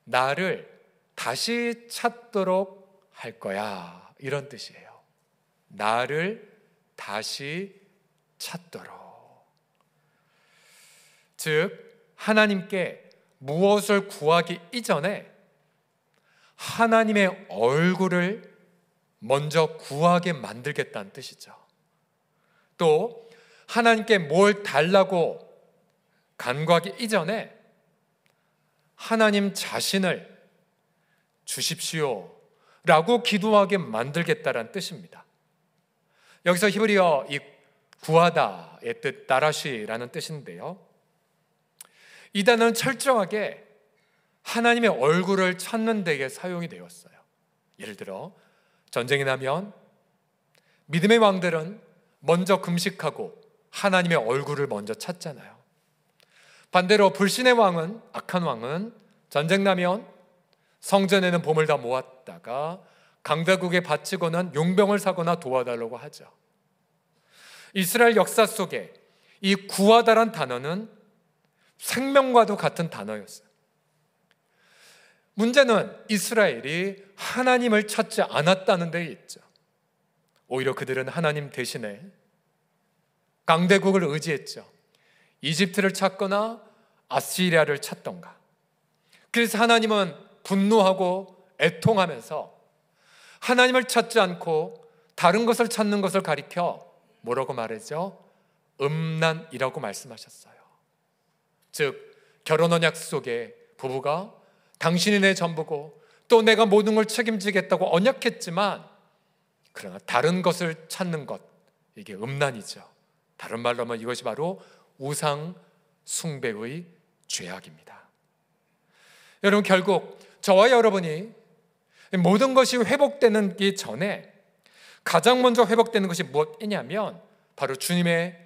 Speaker 2: 나를 다시 찾도록 할 거야. 이런 뜻이에요. 나를 다시 찾도록. 즉 하나님께 무엇을 구하기 이전에 하나님의 얼굴을 먼저 구하게 만들겠다는 뜻이죠. 또 하나님께 뭘 달라고 간구하기 이전에 하나님 자신을 주십시오 라고 기도하게 만들겠다는 뜻입니다. 여기서 히브리어 이 구하다의 뜻 다라시라는 뜻인데요, 이 단어는 철저하게 하나님의 얼굴을 찾는 데에 사용이 되었어요. 예를 들어 전쟁이 나면 믿음의 왕들은 먼저 금식하고 하나님의 얼굴을 먼저 찾잖아요. 반대로 불신의 왕은, 악한 왕은 전쟁 나면 성전에는 보물 다 모았다가 강대국에 바치고는 용병을 사거나 도와달라고 하죠. 이스라엘 역사 속에 이 구하다란 단어는 생명과도 같은 단어였어요. 문제는 이스라엘이 하나님을 찾지 않았다는 데 있죠. 오히려 그들은 하나님 대신에 강대국을 의지했죠. 이집트를 찾거나 아시리아를 찾던가. 그래서 하나님은 분노하고 애통하면서 하나님을 찾지 않고 다른 것을 찾는 것을 가리켜 뭐라고 말했죠? 음란이라고 말씀하셨어요. 즉 결혼 언약 속에 부부가 당신이 내 전부고 또 내가 모든 걸 책임지겠다고 언약했지만 그러나 다른 것을 찾는 것, 이게 음란이죠. 다른 말로 하면 이것이 바로 우상 숭배의 죄악입니다. 여러분, 결국 저와 여러분이 모든 것이 회복되기 전에 가장 먼저 회복되는 것이 무엇이냐면 바로 주님의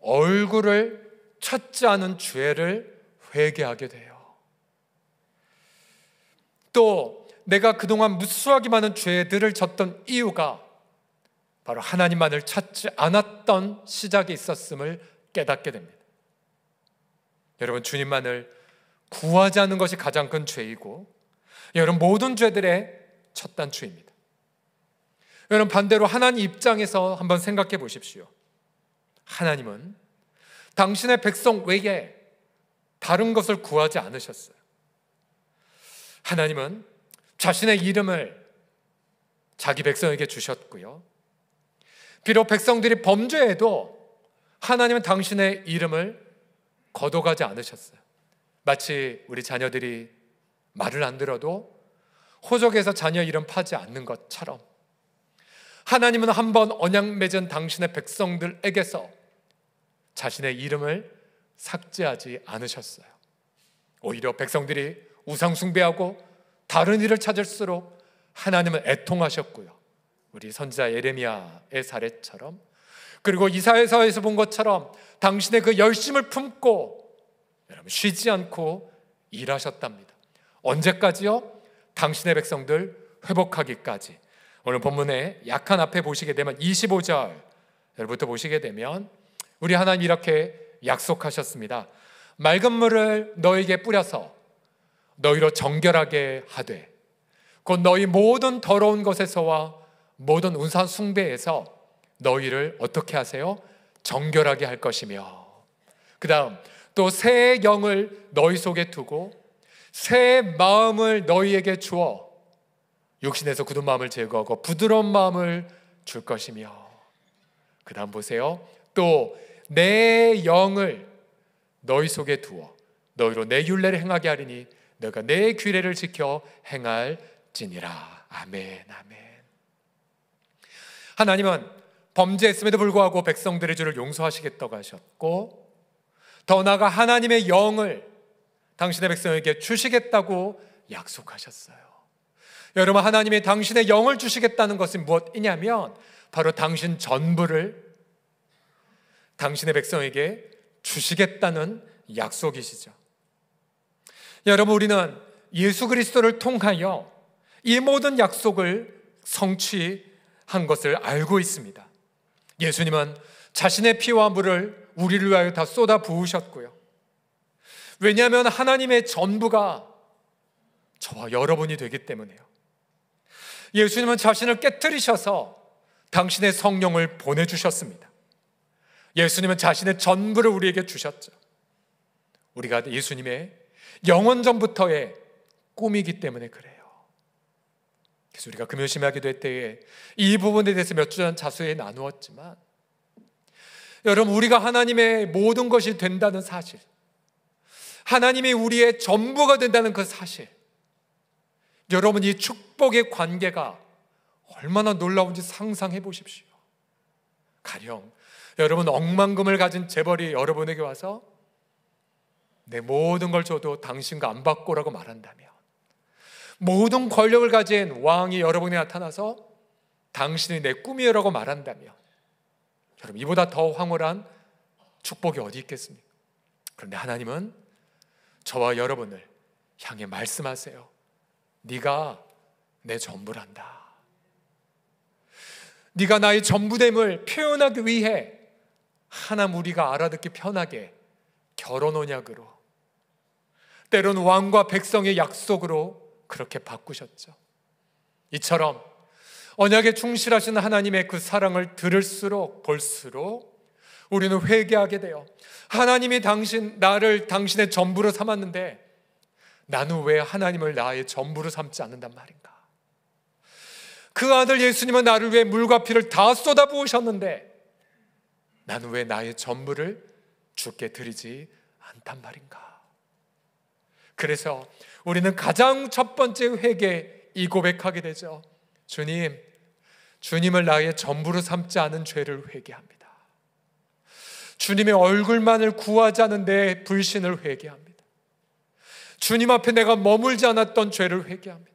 Speaker 2: 얼굴을 찾지 않은 죄를 회개하게 돼요. 또 내가 그동안 무수하게 많은 죄들을 졌던 이유가 바로 하나님만을 찾지 않았던 시작이 있었음을 깨닫게 됩니다. 여러분, 주님만을 구하지 않는 것이 가장 큰 죄이고 여러분 모든 죄들의 첫 단추입니다. 여러분, 반대로 하나님 입장에서 한번 생각해 보십시오. 하나님은 당신의 백성 외에 다른 것을 구하지 않으셨어요. 하나님은 자신의 이름을 자기 백성에게 주셨고요, 비록 백성들이 범죄해도 하나님은 당신의 이름을 거둬가지 않으셨어요. 마치 우리 자녀들이 말을 안 들어도 호적에서 자녀 이름 파지 않는 것처럼 하나님은 한번 언약 맺은 당신의 백성들에게서 자신의 이름을 삭제하지 않으셨어요. 오히려 백성들이 우상 숭배하고 다른 일을 찾을수록 하나님은 애통하셨고요, 우리 선지자 예레미야의 사례처럼, 그리고 이사야서에서 본 것처럼 당신의 그 열심을 품고 여러분 쉬지 않고 일하셨답니다. 언제까지요? 당신의 백성들 회복하기까지. 오늘 본문의 약한 앞에 보시게 되면 25절부터 보시게 되면 우리 하나님 이렇게 약속하셨습니다. 맑은 물을 너에게 뿌려서 너희로 정결하게 하되 곧 너희 모든 더러운 것에서와 모든 우상 숭배에서 너희를 어떻게 하세요? 정결하게 할 것이며, 그 다음 또 새 영을 너희 속에 두고 새 마음을 너희에게 주어 육신에서 굳은 마음을 제거하고 부드러운 마음을 줄 것이며, 그 다음 보세요. 또 내 영을 너희 속에 두어 너희로 내 율례를 행하게 하리니 너희가 내 규례를 지켜 행할지니라. 아멘, 아멘. 하나님은 범죄했음에도 불구하고 백성들의 죄를 용서하시겠다고 하셨고, 더 나아가 하나님의 영을 당신의 백성에게 주시겠다고 약속하셨어요. 여러분, 하나님이 당신의 영을 주시겠다는 것은 무엇이냐면 바로 당신 전부를 당신의 백성에게 주시겠다는 약속이시죠. 여러분, 우리는 예수 그리스도를 통하여 이 모든 약속을 성취한 것을 알고 있습니다. 예수님은 자신의 피와 물을 우리를 위하여 다 쏟아 부으셨고요, 왜냐하면 하나님의 전부가 저와 여러분이 되기 때문에요. 예수님은 자신을 깨뜨리셔서 당신의 성령을 보내주셨습니다. 예수님은 자신의 전부를 우리에게 주셨죠. 우리가 예수님의 영원 전부터의 꿈이기 때문에 그래요. 그래서 우리가 금요심하게 될 때에 이 부분에 대해서 몇 주 전 자수에 나누었지만, 여러분, 우리가 하나님의 모든 것이 된다는 사실, 하나님이 우리의 전부가 된다는 그 사실, 여러분, 이 축복의 관계가 얼마나 놀라운지 상상해 보십시오. 가령 여러분, 억만금을 가진 재벌이 여러분에게 와서 내 모든 걸 줘도 당신과 안 바꾸라고 말한다면, 모든 권력을 가진 왕이 여러분에 나타나서 당신이 내 꿈이라고 말한다면, 여러분, 이보다 더 황홀한 축복이 어디 있겠습니까? 그런데 하나님은 저와 여러분을 향해 말씀하세요. 네가 내 전부란다. 네가 나의 전부됨을 표현하기 위해 하나님 우리가 알아듣기 편하게 결혼 언약으로, 때로는 왕과 백성의 약속으로 그렇게 바꾸셨죠. 이처럼 언약에 충실하신 하나님의 그 사랑을 들을수록 볼수록 우리는 회개하게 돼요. 하나님이 나를 당신의 전부로 삼았는데 나는 왜 하나님을 나의 전부로 삼지 않는단 말인가? 그 아들 예수님은 나를 위해 물과 피를 다 쏟아부으셨는데 나는 왜 나의 전부를 주께 드리지 않단 말인가? 그래서 우리는 가장 첫 번째 회개 이 고백하게 되죠. 주님을 나의 전부로 삼지 않은 죄를 회개합니다. 주님의 얼굴만을 구하지 않은 내 불신을 회개합니다. 주님 앞에 내가 머물지 않았던 죄를 회개합니다.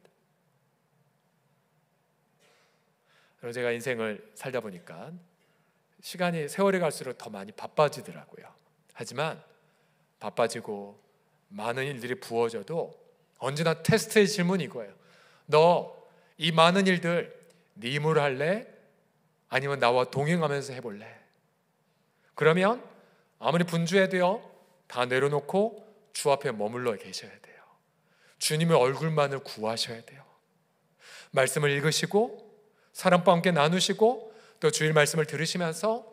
Speaker 2: 그리고 제가 인생을 살다 보니까 세월이 갈수록 더 많이 바빠지더라고요. 하지만 바빠지고 많은 일들이 부어져도 언제나 테스트의 질문이 이거예요. 너 이 많은 일들 네 힘으로 할래? 아니면 나와 동행하면서 해볼래? 그러면 아무리 분주해도요, 다 내려놓고 주 앞에 머물러 계셔야 돼요. 주님의 얼굴만을 구하셔야 돼요. 말씀을 읽으시고 사람과 함께 나누시고 또 주일 말씀을 들으시면서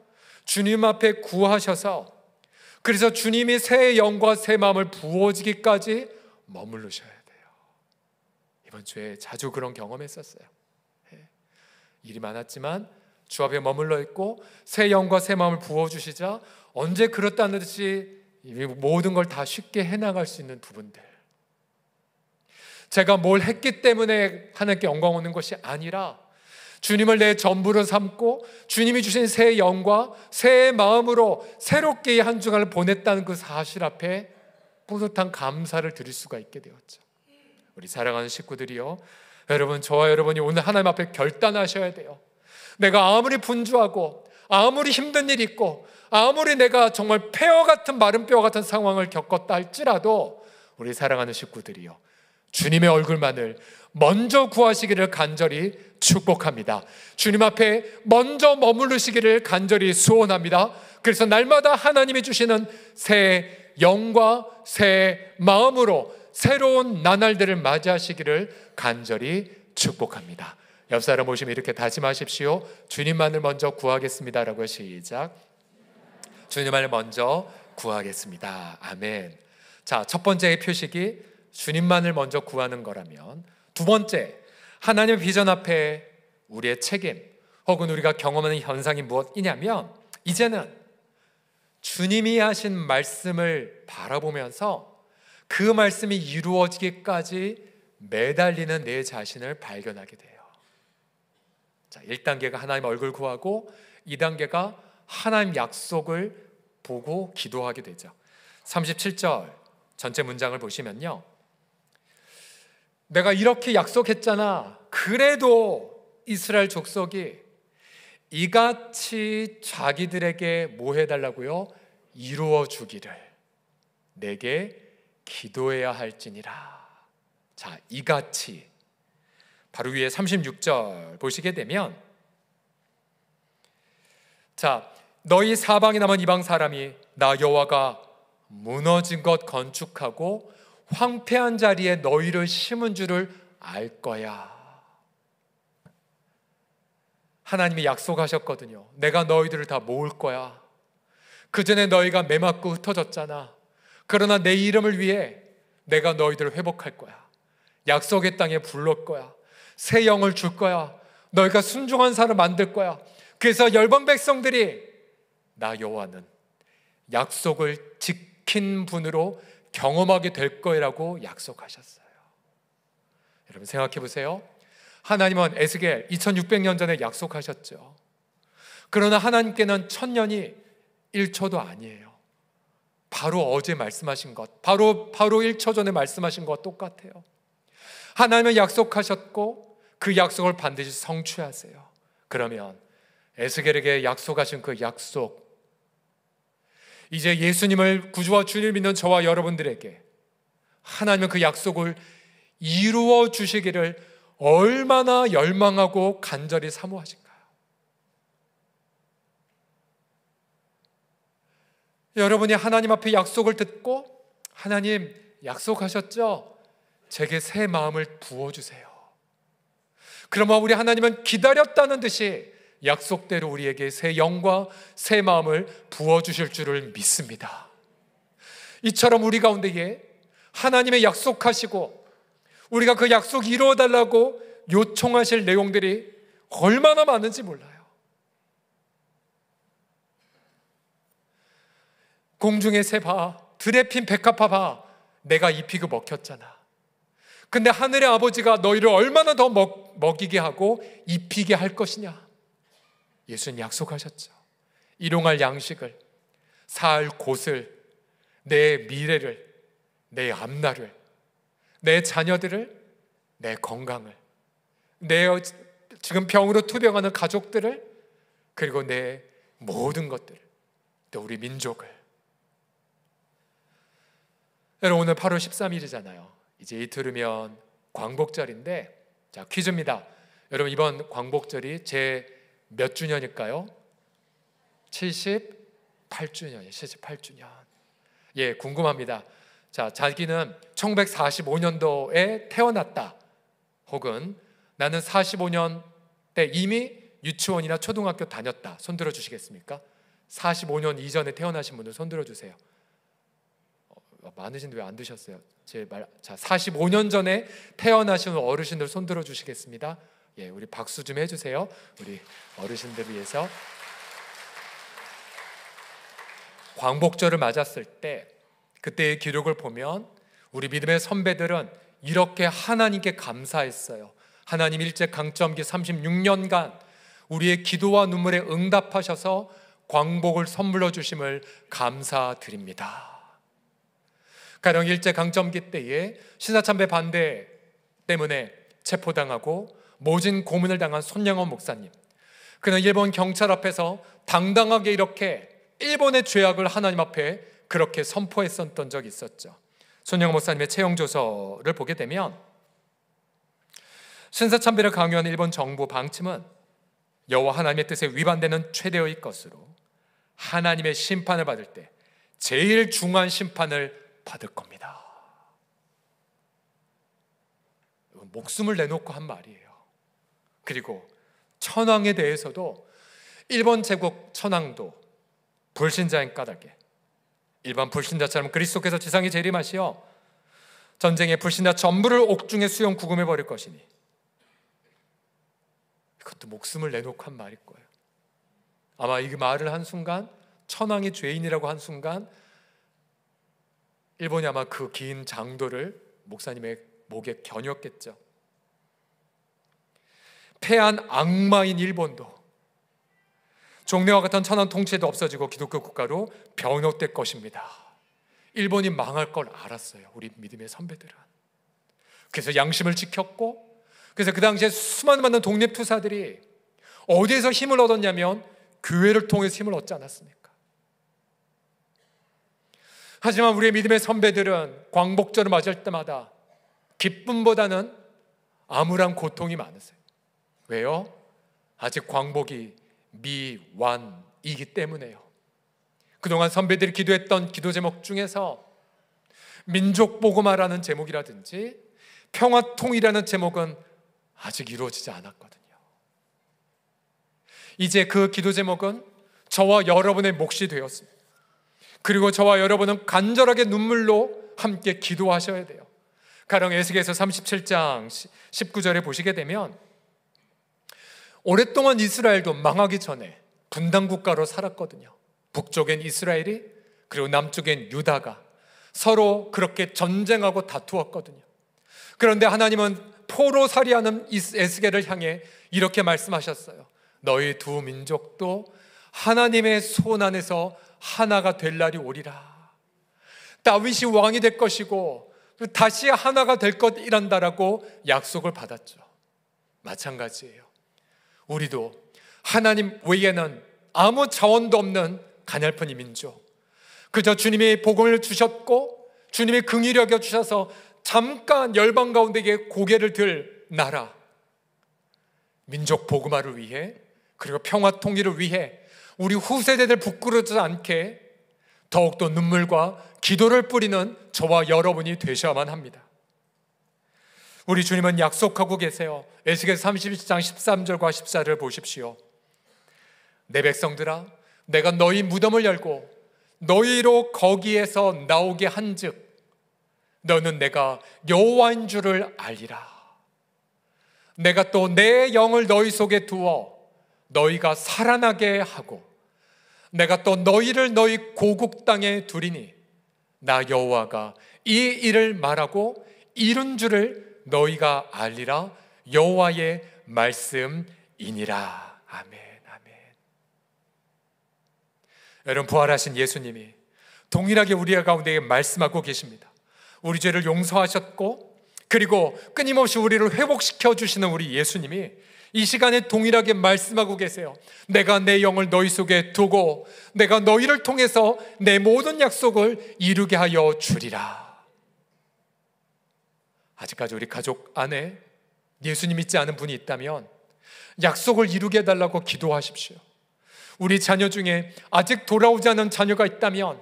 Speaker 2: 주님 앞에 구하셔서, 그래서 주님이 새 영과 새 마음을 부어지기까지 머무르셔야 돼요. 이번 주에 자주 그런 경험했었어요. 일이 많았지만 주 앞에 머물러 있고 새 영과 새 마음을 부어주시자 언제 그렇다는 듯이 모든 걸 다 쉽게 해나갈 수 있는 부분들, 제가 뭘 했기 때문에 하나님께 영광 오는 것이 아니라 주님을 내 전부로 삼고 주님이 주신 새 영과 새 마음으로 새롭게 한 주간을 보냈다는 그 사실 앞에 뿌듯한 감사를 드릴 수가 있게 되었죠. 우리 사랑하는 식구들이요, 여러분, 저와 여러분이 오늘 하나님 앞에 결단하셔야 돼요. 내가 아무리 분주하고 아무리 힘든 일이 있고 아무리 내가 정말 폐허 같은 마른 뼈 같은 상황을 겪었다 할지라도 우리 사랑하는 식구들이요, 주님의 얼굴만을 먼저 구하시기를 간절히 축복합니다. 주님 앞에 먼저 머무르시기를 간절히 소원합니다. 그래서 날마다 하나님이 주시는 새 영과 새 마음으로 새로운 나날들을 맞이하시기를 간절히 축복합니다. 옆 사람 보시면 이렇게 다짐하십시오. 주님만을 먼저 구하겠습니다라고. 시작. 주님만을 먼저 구하겠습니다. 아멘. 자, 첫 번째의 표식이 주님만을 먼저 구하는 거라면, 두 번째, 하나님의 비전 앞에 우리의 책임 혹은 우리가 경험하는 현상이 무엇이냐면, 이제는 주님이 하신 말씀을 바라보면서 그 말씀이 이루어지기까지 매달리는 내 자신을 발견하게 돼요. 자, 1단계가 하나님 얼굴 구하고 2단계가 하나님 약속을 보고 기도하게 되죠. 37절 전체 문장을 보시면요, 내가 이렇게 약속했잖아. 그래도 이스라엘 족속이 이같이 자기들에게 뭐 해달라고요? 이루어 주기를 내게 기도해야 할지니라. 자, 이같이 바로 위에 36절 보시게 되면, 자, 너희 사방에 남은 이방 사람이 나 여호와가 무너진 것 건축하고 황폐한 자리에 너희를 심은 줄을 알 거야. 하나님이 약속하셨거든요. 내가 너희들을 다 모을 거야. 그 전에 너희가 매맞고 흩어졌잖아. 그러나 내 이름을 위해 내가 너희들을 회복할 거야. 약속의 땅에 부를 거야. 새 영을 줄 거야. 너희가 순종한 사람 만들 거야. 그래서 열방 백성들이 나 여호와는 약속을 지킨 분으로 경험하게 될 거라고 약속하셨어요. 여러분 생각해 보세요. 하나님은 에스겔 2600년 전에 약속하셨죠. 그러나 하나님께는 1000년이 1초도 아니에요. 바로 어제 말씀하신 것, 바로 1초 전에 말씀하신 것 똑같아요. 하나님은 약속하셨고 그 약속을 반드시 성취하세요. 그러면 에스겔에게 약속하신 그 약속, 이제 예수님을 구주와 주님을 믿는 저와 여러분들에게 하나님은 그 약속을 이루어 주시기를 얼마나 열망하고 간절히 사모하신가요? 여러분이 하나님 앞에 약속을 듣고, 하나님 약속하셨죠? 제게 새 마음을 부어주세요. 그러면 우리 하나님은 기다렸다는 듯이 약속대로 우리에게 새 영과 새 마음을 부어주실 줄을 믿습니다. 이처럼 우리 가운데에 하나님의 약속하시고 우리가 그 약속 이루어달라고 요청하실 내용들이 얼마나 많은지 몰라요. 공중의 새 봐, 들에 핀 백합화 봐, 내가 입히고 먹혔잖아. 근데 하늘의 아버지가 너희를 얼마나 더 먹이게 하고 입히게 할 것이냐. 예수님 약속하셨죠. 일용할 양식을 살 곳을, 내 미래를, 내 앞날을, 내 자녀들을, 내 건강을, 내 지금 병으로 투병하는 가족들을, 그리고 내 모든 것들을, 또 우리 민족을. 여러분, 오늘 8월 13일이잖아요. 이제 이틀이면 광복절인데, 자, 퀴즈입니다. 여러분, 이번 광복절이 제 몇 주년일까요? 78주년이에요. 78주년. 예, 궁금합니다. 자, 자기는 1945년도에 태어났다, 혹은 나는 45년 때 이미 유치원이나 초등학교 다녔다. 손 들어 주시겠습니까? 45년 이전에 태어나신 분들 손 들어 주세요. 많으신데 왜 안 드셨어요? 자, 45년 전에 태어나신 어르신들 손 들어 주시겠습니다. 예, 우리 박수 좀 해주세요. 우리 어르신들을 위해서. 광복절을 맞았을 때 그때의 기록을 보면 우리 믿음의 선배들은 이렇게 하나님께 감사했어요. 하나님 일제강점기 36년간 우리의 기도와 눈물에 응답하셔서 광복을 선물로 주심을 감사드립니다. 가령 일제강점기 때에 신사참배 반대 때문에 체포당하고 모진 고문을 당한 손양원 목사님, 그는 일본 경찰 앞에서 당당하게 이렇게 일본의 죄악을 하나님 앞에 그렇게 선포했었던 적이 있었죠. 손양원 목사님의 채용조서를 보게 되면 신사참배를 강요한 일본 정부 방침은 여호와 하나님의 뜻에 위반되는 최대의 것으로 하나님의 심판을 받을 때 제일 중한 심판을 받을 겁니다. 목숨을 내놓고 한 말이에요. 그리고 천황에 대해서도 일본 제국 천황도 불신자인 까닭에 일반 불신자처럼 그리스도께서 지상에 재림하시어 전쟁의 불신자 전부를 옥중에 수용 구금해 버릴 것이니, 이것도 목숨을 내놓고 한 말일 거예요. 아마 이 말을 한 순간, 천황이 죄인이라고 한 순간 일본이 아마 그 긴 장도를 목사님의 목에 겨눴겠죠. 패한 악마인 일본도 종래와 같은 천황 통치도 없어지고 기독교 국가로 변혁될 것입니다. 일본이 망할 걸 알았어요, 우리 믿음의 선배들은. 그래서 양심을 지켰고, 그래서 그 당시에 수많은 독립투사들이 어디에서 힘을 얻었냐면 교회를 통해서 힘을 얻지 않았습니까? 하지만 우리의 믿음의 선배들은 광복절을 맞을 때마다 기쁨보다는 암울한 고통이 많으세요. 왜요? 아직 광복이 미완이기 때문에요. 그동안 선배들이 기도했던 기도 제목 중에서 민족복음화라는 제목이라든지 평화통일이라는 제목은 아직 이루어지지 않았거든요. 이제 그 기도 제목은 저와 여러분의 몫이 되었습니다. 그리고 저와 여러분은 간절하게 눈물로 함께 기도하셔야 돼요. 가령 에스겔서 37장 19절에 보시게 되면 오랫동안 이스라엘도 망하기 전에 분단 국가로 살았거든요. 북쪽엔 이스라엘이, 그리고 남쪽엔 유다가 서로 그렇게 전쟁하고 다투었거든요. 그런데 하나님은 포로살이하는 에스겔을 향해 이렇게 말씀하셨어요. 너희 두 민족도 하나님의 손 안에서 하나가 될 날이 오리라. 다윗이 왕이 될 것이고 다시 하나가 될 것이란다라고 약속을 받았죠. 마찬가지예요. 우리도 하나님 외에는 아무 자원도 없는 가냘픈 이 민족, 그저 주님이 복음을 주셨고 주님이 긍휼히 여겨 주셔서 잠깐 열방 가운데에 고개를 들 나라, 민족 복음화를 위해, 그리고 평화 통일을 위해 우리 후세대들 부끄러워지지 않게 더욱더 눈물과 기도를 뿌리는 저와 여러분이 되셔야만 합니다. 우리 주님은 약속하고 계세요. 에스겔 31장 13절과 14절을 보십시오. 내 백성들아, 내가 너희 무덤을 열고 너희로 거기에서 나오게 한즉 너는 내가 여호와인 줄을 알리라. 내가 또 내 영을 너희 속에 두어 너희가 살아나게 하고 내가 또 너희를 너희 고국 땅에 두리니 나 여호와가 이 일을 말하고 이룬 줄을 너희가 알리라. 여호와의 말씀이니라. 아멘, 아멘. 여러분, 부활하신 예수님이 동일하게 우리 가운데 말씀하고 계십니다. 우리 죄를 용서하셨고 그리고 끊임없이 우리를 회복시켜 주시는 우리 예수님이 이 시간에 동일하게 말씀하고 계세요. 내가 내 영을 너희 속에 두고 내가 너희를 통해서 내 모든 약속을 이루게 하여 주리라. 아직까지 우리 가족 안에 예수님 믿지 않은 분이 있다면 약속을 이루게 해달라고 기도하십시오. 우리 자녀 중에 아직 돌아오지 않은 자녀가 있다면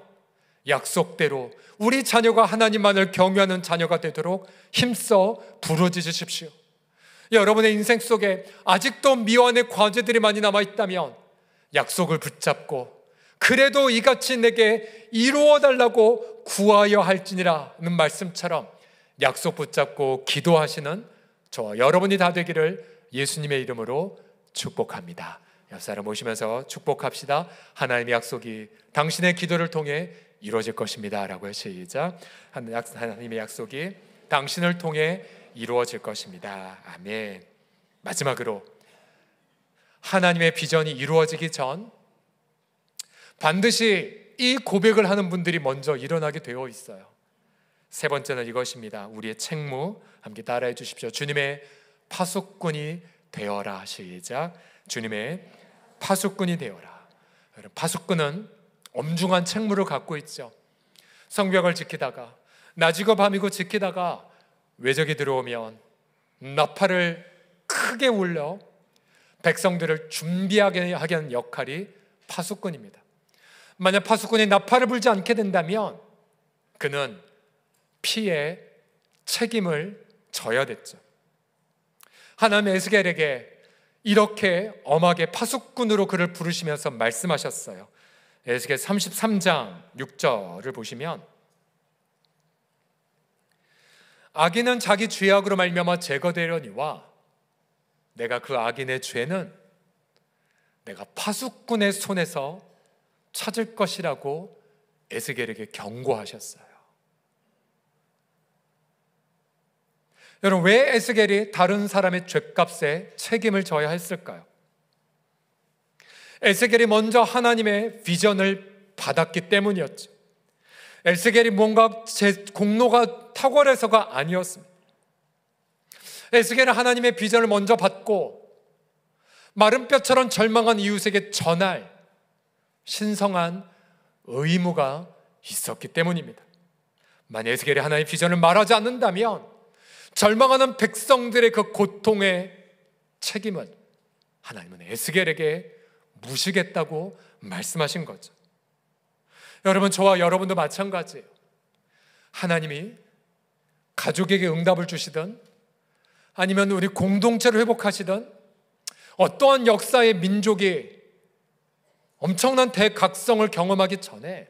Speaker 2: 약속대로 우리 자녀가 하나님만을 경외하는 자녀가 되도록 힘써 부르짖으십시오. 여러분의 인생 속에 아직도 미완의 과제들이 많이 남아있다면 약속을 붙잡고 그래도 이같이 내게 이루어달라고 구하여 할지니라는 말씀처럼 약속 붙잡고 기도하시는 저와 여러분이 다 되기를 예수님의 이름으로 축복합니다. 옆 사람 모시면서 축복합시다. 하나님의 약속이 당신의 기도를 통해 이루어질 것입니다 라고요. 시작. 하나님의 약속이 당신을 통해 이루어질 것입니다. 아멘. 마지막으로 하나님의 비전이 이루어지기 전 반드시 이 고백을 하는 분들이 먼저 일어나게 되어 있어요. 세 번째는 이것입니다. 우리의 책무, 함께 따라해 주십시오. 주님의 파수꾼이 되어라. 시작. 주님의 파수꾼이 되어라. 파수꾼은 엄중한 책무를 갖고 있죠. 성벽을 지키다가 낮이고 밤이고 지키다가 외적이 들어오면 나팔을 크게 울려 백성들을 준비하게 하는 역할이 파수꾼입니다. 만약 파수꾼이 나팔을 불지 않게 된다면 그는 피해 책임을 져야 됐죠. 하나님 에스겔에게 이렇게 엄하게 파수꾼으로 그를 부르시면서 말씀하셨어요. 에스겔 33장 6절을 보시면 악인은 자기 죄악으로 말미암아 제거되려니와 내가 그 악인의 죄는 내가 파수꾼의 손에서 찾을 것이라고 에스겔에게 경고하셨어요. 여러분, 왜 에스겔이 다른 사람의 죄값에 책임을 져야 했을까요? 에스겔이 먼저 하나님의 비전을 받았기 때문이었죠. 에스겔이 뭔가 제 공로가 탁월해서가 아니었습니다. 에스겔은 하나님의 비전을 먼저 받고 마른 뼈처럼 절망한 이웃에게 전할 신성한 의무가 있었기 때문입니다. 만약 에스겔이 하나님의 비전을 말하지 않는다면 절망하는 백성들의 그 고통의 책임은 하나님은 에스겔에게 묻시겠다고 말씀하신 거죠. 여러분, 저와 여러분도 마찬가지예요. 하나님이 가족에게 응답을 주시든 아니면 우리 공동체를 회복하시든 어떠한 역사의 민족이 엄청난 대각성을 경험하기 전에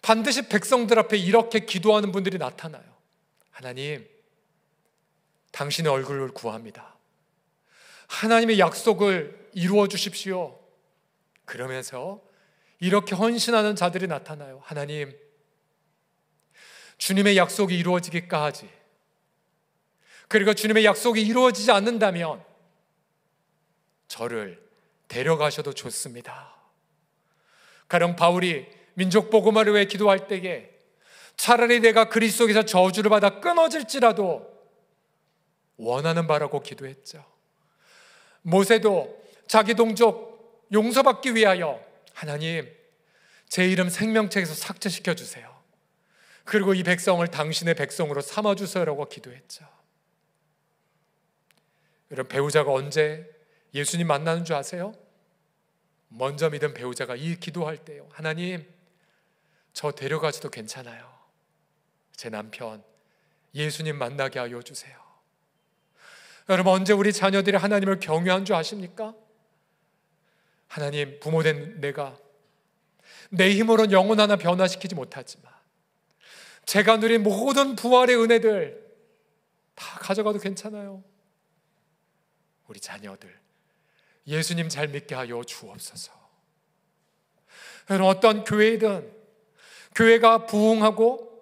Speaker 2: 반드시 백성들 앞에 이렇게 기도하는 분들이 나타나요. 하나님, 당신의 얼굴을 구합니다. 하나님의 약속을 이루어 주십시오. 그러면서 이렇게 헌신하는 자들이 나타나요. 하나님, 주님의 약속이 이루어지기까지, 그리고 주님의 약속이 이루어지지 않는다면 저를 데려가셔도 좋습니다. 가령 바울이 민족 복음화를 위해 기도할 때에 차라리 내가 그리스도에서 저주를 받아 끊어질지라도 원하는 바라고 기도했죠. 모세도 자기 동족 용서받기 위하여 하나님, 제 이름 생명책에서 삭제시켜 주세요. 그리고 이 백성을 당신의 백성으로 삼아주세요라고 기도했죠. 여러분, 배우자가 언제 예수님 만나는 줄 아세요? 먼저 믿은 배우자가 이 기도할 때요. 하나님, 저 데려가줘도 괜찮아요. 제 남편 예수님 만나게 하여 주세요. 여러분, 언제 우리 자녀들이 하나님을 경외한 줄 아십니까? 하나님, 부모된 내가 내 힘으로는 영혼 하나 변화시키지 못하지만 제가 누린 모든 부활의 은혜들 다 가져가도 괜찮아요. 우리 자녀들 예수님 잘 믿게 하여 주옵소서. 여러분, 어떤 교회이든 교회가 부흥하고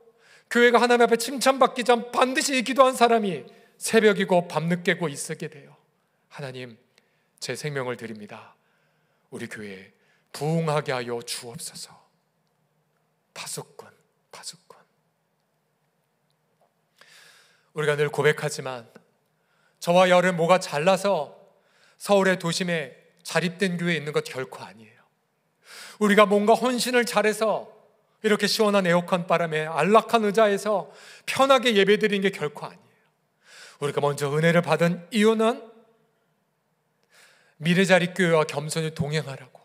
Speaker 2: 교회가 하나님 앞에 칭찬받기 전 반드시 이 기도한 사람이 새벽이고 밤늦게고 있게 돼요. 하나님, 제 생명을 드립니다. 우리 교회에 부흥하게 하여 주옵소서. 파수꾼. 우리가 늘 고백하지만 저와 여를 뭐가 잘나서 서울의 도심에 자립된 교회에 있는 것 결코 아니에요. 우리가 뭔가 헌신을 잘해서 이렇게 시원한 에어컨 바람에 안락한 의자에서 편하게 예배드리는 게 결코 아니에요. 우리가 먼저 은혜를 받은 이유는 미래자립교회와 겸손히 동행하라고.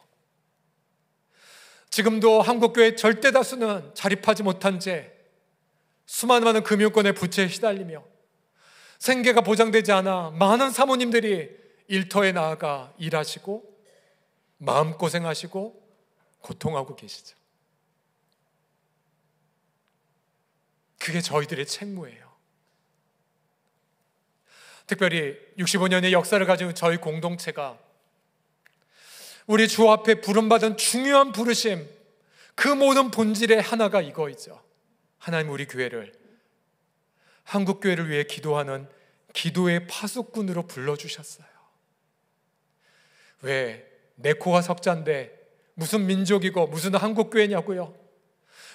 Speaker 2: 지금도 한국교회 절대 다수는 자립하지 못한 채 수많은 금융권의 부채에 시달리며 생계가 보장되지 않아 많은 사모님들이 일터에 나아가 일하시고 마음고생하시고 고통하고 계시죠. 그게 저희들의 책무예요. 특별히 65년의 역사를 가진 저희 공동체가 우리 주 앞에 부름받은 중요한 부르심, 그 모든 본질의 하나가 이거이죠. 하나님 우리 교회를, 한국교회를 위해 기도하는 기도의 파수꾼으로 불러주셨어요. 왜? 내 코가 석자인데 무슨 민족이고 무슨 한국교회냐고요?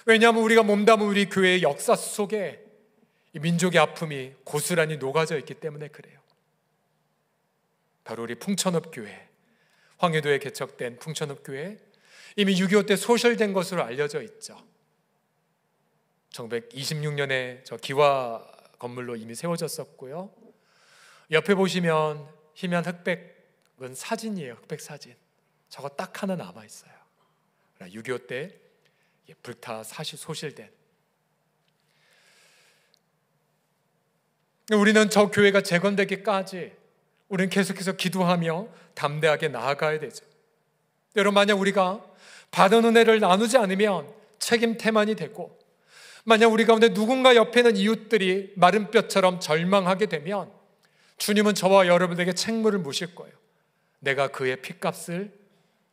Speaker 2: 왜냐하면 우리가 몸담은 우리 교회의 역사 속에 이 민족의 아픔이 고스란히 녹아져 있기 때문에 그래요. 바로 우리 풍천읍교회, 황해도에 개척된 풍천읍교회, 이미 6.25 때 소실된 것으로 알려져 있죠. 1926년에 저 기와 건물로 이미 세워졌었고요. 옆에 보시면 희미한 흑백은 사진이에요. 흑백 사진. 저거 딱 하나 남아 있어요. 6.25 때 불타 소실된. 우리는 저 교회가 재건되기까지 우리는 계속해서 기도하며 담대하게 나아가야 되죠. 여러분, 만약 우리가 받은 은혜를 나누지 않으면 책임 태만이 되고, 만약 우리 가운데 누군가 옆에 있는 이웃들이 마른 뼈처럼 절망하게 되면 주님은 저와 여러분에게 책무를 묻을 거예요. 내가 그의 핏값을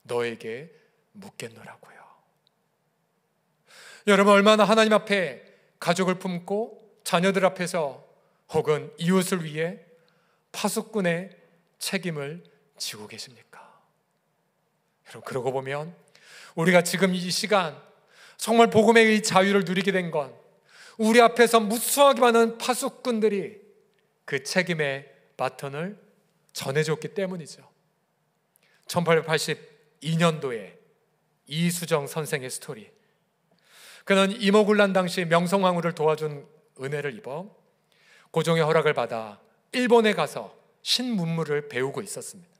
Speaker 2: 너에게 묻겠노라고요. 여러분, 얼마나 하나님 앞에 가족을 품고 자녀들 앞에서 혹은 이웃을 위해 파수꾼의 책임을 지고 계십니까? 여러분, 그러고 보면 우리가 지금 이 시간 정말 복음의 이 자유를 누리게 된 건 우리 앞에서 무수하게 많은 파수꾼들이 그 책임의 바톤을 전해줬기 때문이죠. 1882년도에 이수정 선생의 스토리. 그는 이모군란 당시 명성황후를 도와준 은혜를 입어 고종의 허락을 받아 일본에 가서 신문물을 배우고 있었습니다.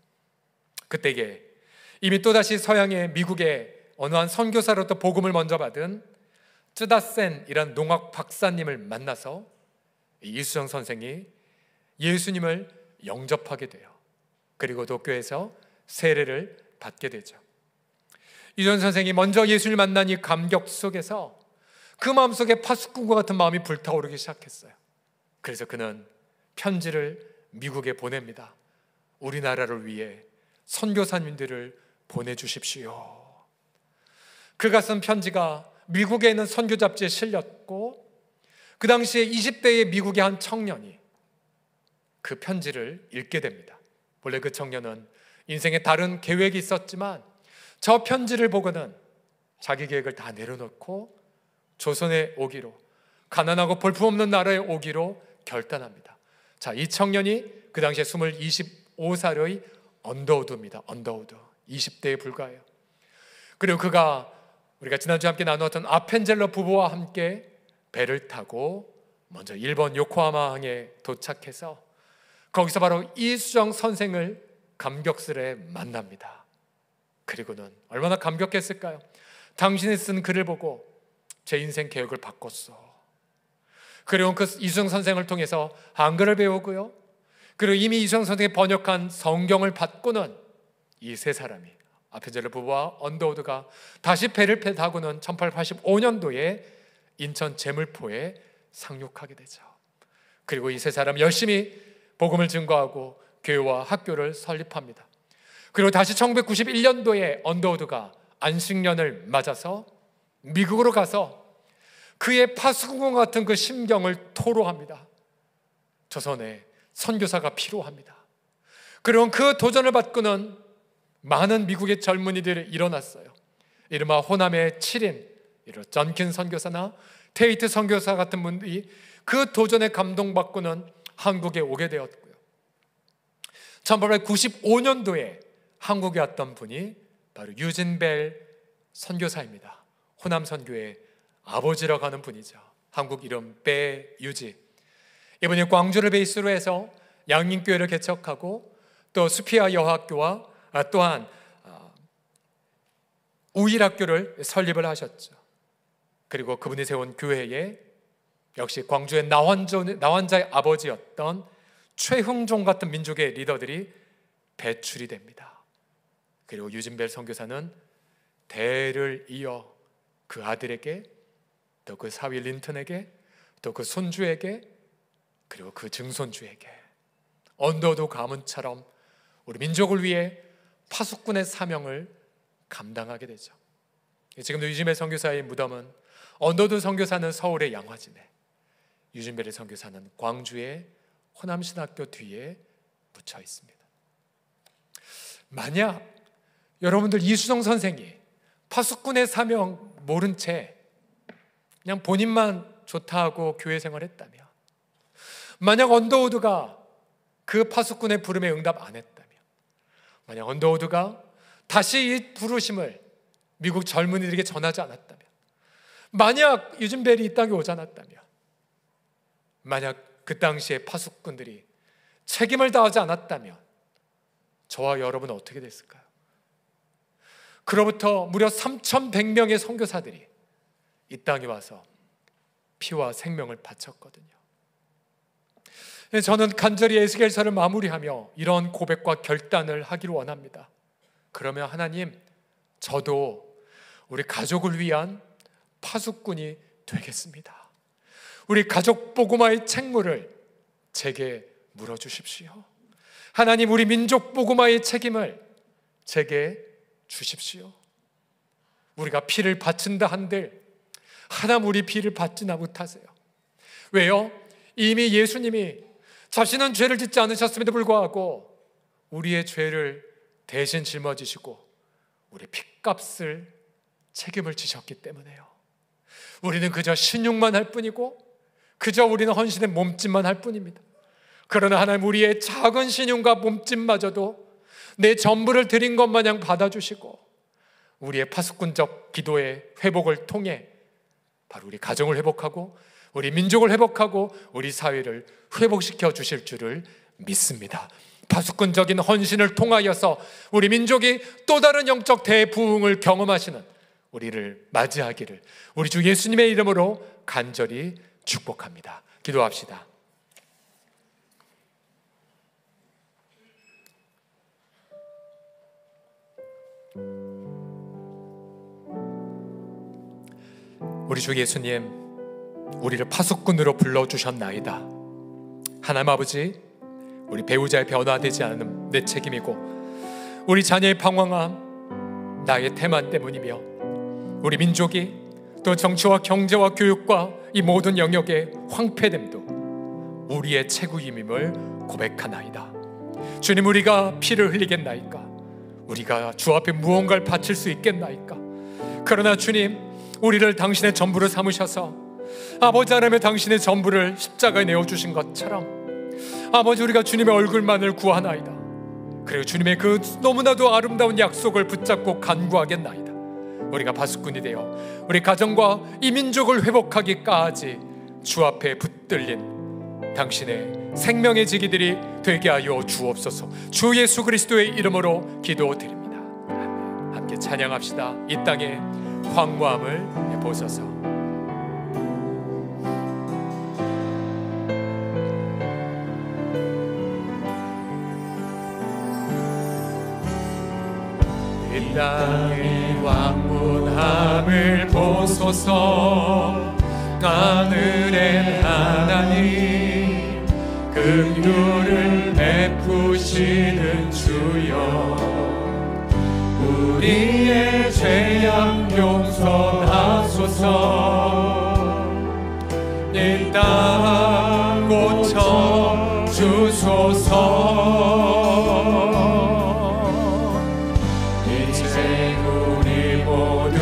Speaker 2: 그때에 이미 또다시 서양의 미국의 어느 한 선교사로부터 복음을 먼저 받은 쯔다센이란 농학 박사님을 만나서 이수정 선생이 예수님을 영접하게 돼요. 그리고 도쿄에서 세례를 받게 되죠. 이수정 선생이 먼저 예수를 만난 이 감격 속에서 그 마음속에 파수꾼과 같은 마음이 불타오르기 시작했어요. 그래서 그는 편지를 미국에 보냅니다. 우리나라를 위해 선교사님들을 보내주십시오. 그가 쓴 편지가 미국에 있는 선교 잡지에 실렸고, 그 당시에 20대의 미국의 한 청년이 그 편지를 읽게 됩니다. 원래 그 청년은 인생에 다른 계획이 있었지만 저 편지를 보고는 자기 계획을 다 내려놓고 조선에 오기로, 가난하고 볼품없는 나라에 오기로 결단합니다. 자, 이 청년이 그 당시에 25살의 언더우드입니다. 언더우드. 20대에 불과해요. 그리고 그가 우리가 지난주에 함께 나누었던 아펜젤러 부부와 함께 배를 타고 먼저 일본 요코하마항에 도착해서 거기서 바로 이수정 선생을 감격스레 만납니다. 그리고는 얼마나 감격했을까요? 당신이 쓴 글을 보고 제 인생 계획을 바꿨어. 그리고 그 이수정 선생을 통해서 한글을 배우고요, 그리고 이미 이수정 선생이 번역한 성경을 받고는 이 세 사람이, 아펜젤러 부부와 언더우드가 다시 배를 타고는 1885년도에 인천 제물포에 상륙하게 되죠. 그리고 이 세 사람 열심히 복음을 증거하고 교회와 학교를 설립합니다. 그리고 다시 1991년도에 언더우드가 안식년을 맞아서 미국으로 가서 그의 파수꾼 같은 그 심경을 토로합니다. 조선에 선교사가 필요합니다. 그리고 그 도전을 받고는 많은 미국의 젊은이들이 일어났어요. 이른바 호남의 7인 전킨 선교사나 테이트 선교사 같은 분들이 그 도전에 감동받고는 한국에 오게 되었고요. 1895년도에 한국에 왔던 분이 바로 유진벨 선교사입니다. 호남 선교의 아버지라고 하는 분이죠. 한국 이름 배유지. 이분이 광주를 베이스로 해서 양림교회를 개척하고 또 수피아 여학교와 또한 우일학교를 설립을 하셨죠. 그리고 그분이 세운 교회에 역시 광주의 나환자의 아버지였던 최흥종 같은 민족의 리더들이 배출이 됩니다. 그리고 유진벨 선교사는 대를 이어 그 아들에게, 또 그 사위 린턴에게, 또 그 손주에게, 그리고 그 증손주에게 언더우드 가문처럼 우리 민족을 위해 파수꾼의 사명을 감당하게 되죠. 지금도 유진벨 선교사의 무덤은, 언더우드 선교사는 서울의 양화진에, 유진벨의 선교사는 광주의 호남신학교 뒤에 묻혀 있습니다. 만약 여러분들 이수정 선생이 파수꾼의 사명 모른 채 그냥 본인만 좋다 하고 교회 생활했다면, 만약 언더우드가 그 파수꾼의 부름에 응답 안 했다면, 만약 언더우드가 다시 이 부르심을 미국 젊은이들에게 전하지 않았다면, 만약 유진벨이 이 땅에 오지 않았다면, 만약 그 당시에 파수꾼들이 책임을 다하지 않았다면 저와 여러분은 어떻게 됐을까요? 그로부터 무려 3,100명의 선교사들이 이 땅에 와서 피와 생명을 바쳤거든요. 저는 간절히 에스겔서를 마무리하며 이런 고백과 결단을 하기를 원합니다. 그러면 하나님, 저도 우리 가족을 위한 파수꾼이 되겠습니다. 우리 가족 복음화의 책무를 제게 물어주십시오. 하나님, 우리 민족 복음화의 책임을 제게 주십시오. 우리가 피를 바친다 한들 하나님 우리 피를 받지나 못하세요. 왜요? 이미 예수님이 자신은 죄를 짓지 않으셨음에도 불구하고 우리의 죄를 대신 짊어지시고 우리 핏값을 책임을 지셨기 때문에요. 우리는 그저 신용만 할 뿐이고 그저 우리는 헌신의 몸짓만 할 뿐입니다. 그러나 하나님, 우리의 작은 신용과 몸짓마저도 내 전부를 드린 것 마냥 받아주시고 우리의 파수꾼적 기도의 회복을 통해 바로 우리 가정을 회복하고 우리 민족을 회복하고 우리 사회를 회복시켜 주실 줄을 믿습니다. 파수꾼적인 헌신을 통하여서 우리 민족이 또 다른 영적 대부흥을 경험하시는 우리를 맞이하기를 우리 주 예수님의 이름으로 간절히 축복합니다. 기도합시다. 우리 주 예수님, 우리를 파수꾼으로 불러주셨나이다. 하나님 아버지, 우리 배우자의 변화되지 않은 내 책임이고 우리 자녀의 방황함 나의 태만 때문이며 우리 민족이 또 정치와 경제와 교육과 이 모든 영역의 황폐됨도 우리의 책임임을 고백하나이다. 주님, 우리가 피를 흘리겠나이까? 우리가 주 앞에 무언가를 바칠 수 있겠나이까? 그러나 주님, 우리를 당신의 전부를 삼으셔서 아버지 하나님의 당신의 전부를 십자가에 내어주신 것처럼 아버지, 우리가 주님의 얼굴만을 구하나이다. 그리고 주님의 그 너무나도 아름다운 약속을 붙잡고 간구하겠나이다. 우리가 파수꾼이 되어 우리 가정과 이 민족을 회복하기까지 주 앞에 붙들린 당신의 생명의 지기들이 되게 하여 주옵소서. 주 예수 그리스도의 이름으로 기도드립니다. 함께 찬양합시다. 이 땅에 황무함을 보소서. 이 땅에 황무함을 보소서. 하늘의 하나님, 긍휼을 베푸시는 주여, 우리의 죄악 용서하소서. 이 땅 고쳐 주소서. 이제 우리 모두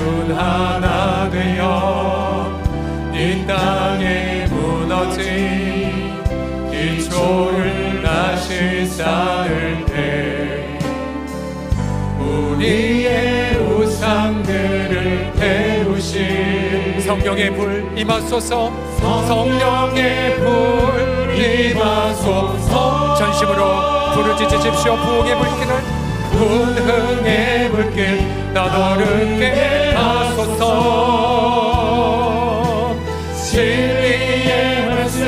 Speaker 2: 땅에 무너진 기초를 다시 쌓을 때 우리의 우상들을 태우신 성령의 불 임하소서. 성령의 불 임하소서. 전심으로 부르짖으십시오. 부흥의 불길을 분흥의 불길 나도르게 하소서. 진리의 말씀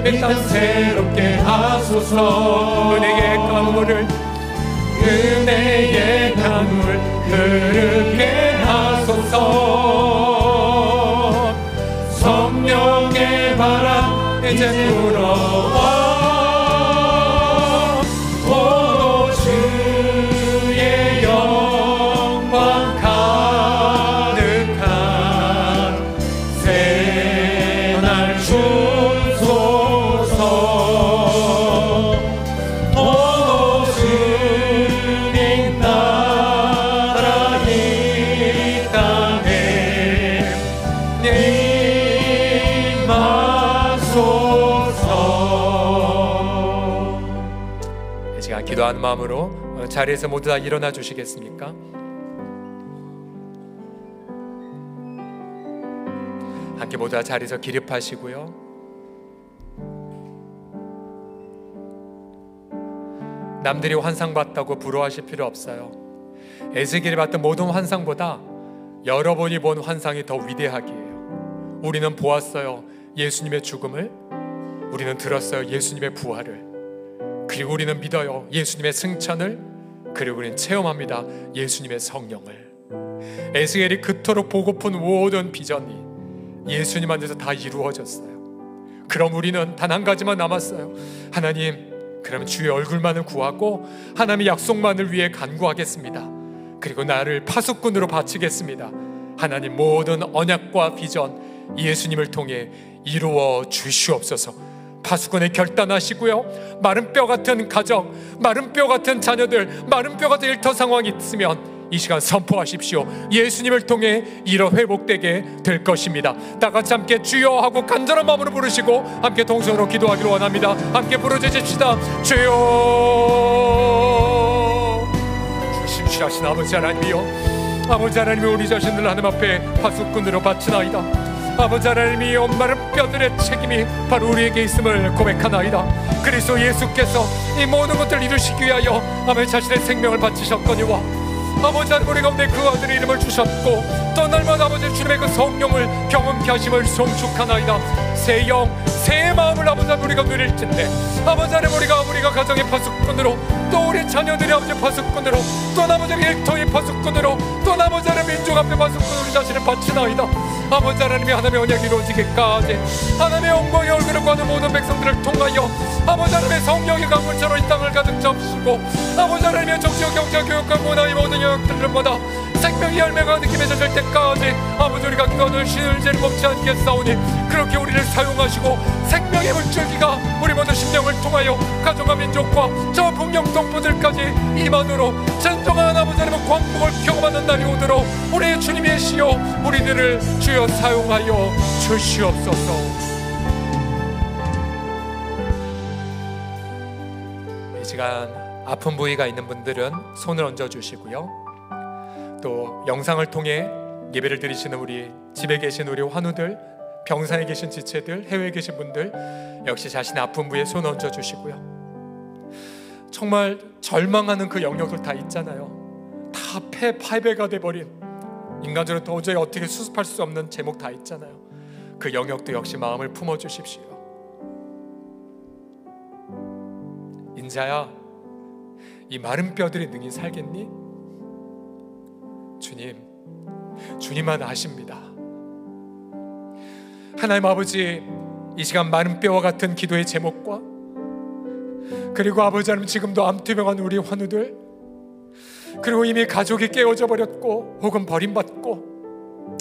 Speaker 2: 이 땅 새롭게 하소서. 은혜의 강물을 은혜의 강물 흐르게 하소서. 성령의 바람 이제 불어와 주의 영광 가득한 새날 주소서. 주님 나라 이 땅에 임하소서. 이 시간 기도하는 마음으로 자리에서 모두 다 일어나 주시겠습니까? 함께 모두 다 자리에서 기립하시고요. 남들이 환상 봤다고 부러워하실 필요 없어요. 에스겔이 봤던 모든 환상보다 여러분이 본 환상이 더 위대하기에요. 우리는 보았어요, 예수님의 죽음을. 우리는 들었어요, 예수님의 부활을. 그리고 우리는 믿어요, 예수님의 승천을. 그리고 우리는 체험합니다, 예수님의 성령을. 에스겔이 그토록 보고픈 모든 비전이 예수님 안에서 다 이루어졌어요. 그럼 우리는 단 한 가지만 남았어요. 하나님, 그러면 주의 얼굴만을 구하고 하나님의 약속만을 위해 간구하겠습니다. 그리고 나를 파수꾼으로 바치겠습니다. 하나님, 모든 언약과 비전 예수님을 통해 이루어 주시옵소서. 파수꾼에 결단하시고요. 마른 뼈 같은 가정, 마른 뼈 같은 자녀들, 마른 뼈 같은 일터 상황이 있으면 이 시간 선포하십시오. 예수님을 통해 이뤄 회복되게 될 것입니다. 다 같이 함께 주여 하고 간절한 마음으로 부르시고 함께 동성으로 기도하기를 원합니다. 함께 부르짖읍시다. 주여. 주심시하신 아버지 하나님이여, 아버지 하나님이 우리 자신들 하나님 앞에 파수꾼으로 바치나이다. 아버지 하나님이 마른 뼈들의 책임이 바로 우리에게 있음을 고백하나이다. 그리스도 예수께서 이 모든 것들을 이루시기 위하여 아버지 자신의 생명을 바치셨거니와 아버지 하나님, 우리 가운데 그 아들의 이름을 주셨고 또 날마다 아버지 주님의 그 성령을 경험케 하심을 송축하나이다. 새 영, 새 마음을 아버지 하나님 우리가 누릴진데 아버지 하나님, 우리가 가정의 파수꾼으로, 또 우리 자녀들의 아버지 파수꾼으로, 또 아버지 일터의 파수꾼으로, 또 아버지 하나님 민족 앞에 파수꾼으로 우리 자신을 바치나이다. 아버지 하나님이 하나님의 언약이 이루어지기까지 하나님의 영광의 얼굴을 구하는 모든 백성들을 통하여 아버지 하나님의 성령의 강물처럼 이 땅을 가득 잡으시고 아버지 하나님의 정치와 경제와 교육과 문화의 모든 영역들마다 생명의 열매가 가득히 맺어질 때까지 아버지 우리가 기도하는 신을제를 멈지 않겠사오니 그렇게 우리를 사용하시고 생명의 물줄기가 우리 모든 심령을 통하여 가정과 민족과 저 북녘 동포들까지 임한으로 진정한 아버지 하나님의 광복을 경험하는 날이 오도록 우리의 주님의 시여 우리들을 주여 사용하여 주시옵소서. 이 시간 아픈 부위가 있는 분들은 손을 얹어 주시고요. 또 영상을 통해 예배를 드리시는 우리 집에 계신 우리 환우들, 병상에 계신 지체들, 해외에 계신 분들 역시 자신의 아픈 부위에 손 얹어 주시고요. 정말 절망하는 그 영역들 다 있잖아요. 다 파괴가 돼버린, 인간적으로 도저히 어떻게 수습할 수 없는 제목 다 있잖아요. 그 영역도 역시 마음을 품어주십시오. 인자야, 이 마른 뼈들이 능히 살겠니? 주님만 아십니다. 하나님 아버지, 이 시간 마른 뼈와 같은 기도의 제목과 그리고 아버지 하나님 지금도 암투병한 우리 환우들, 그리고 이미 가족이 깨어져 버렸고 혹은 버림받고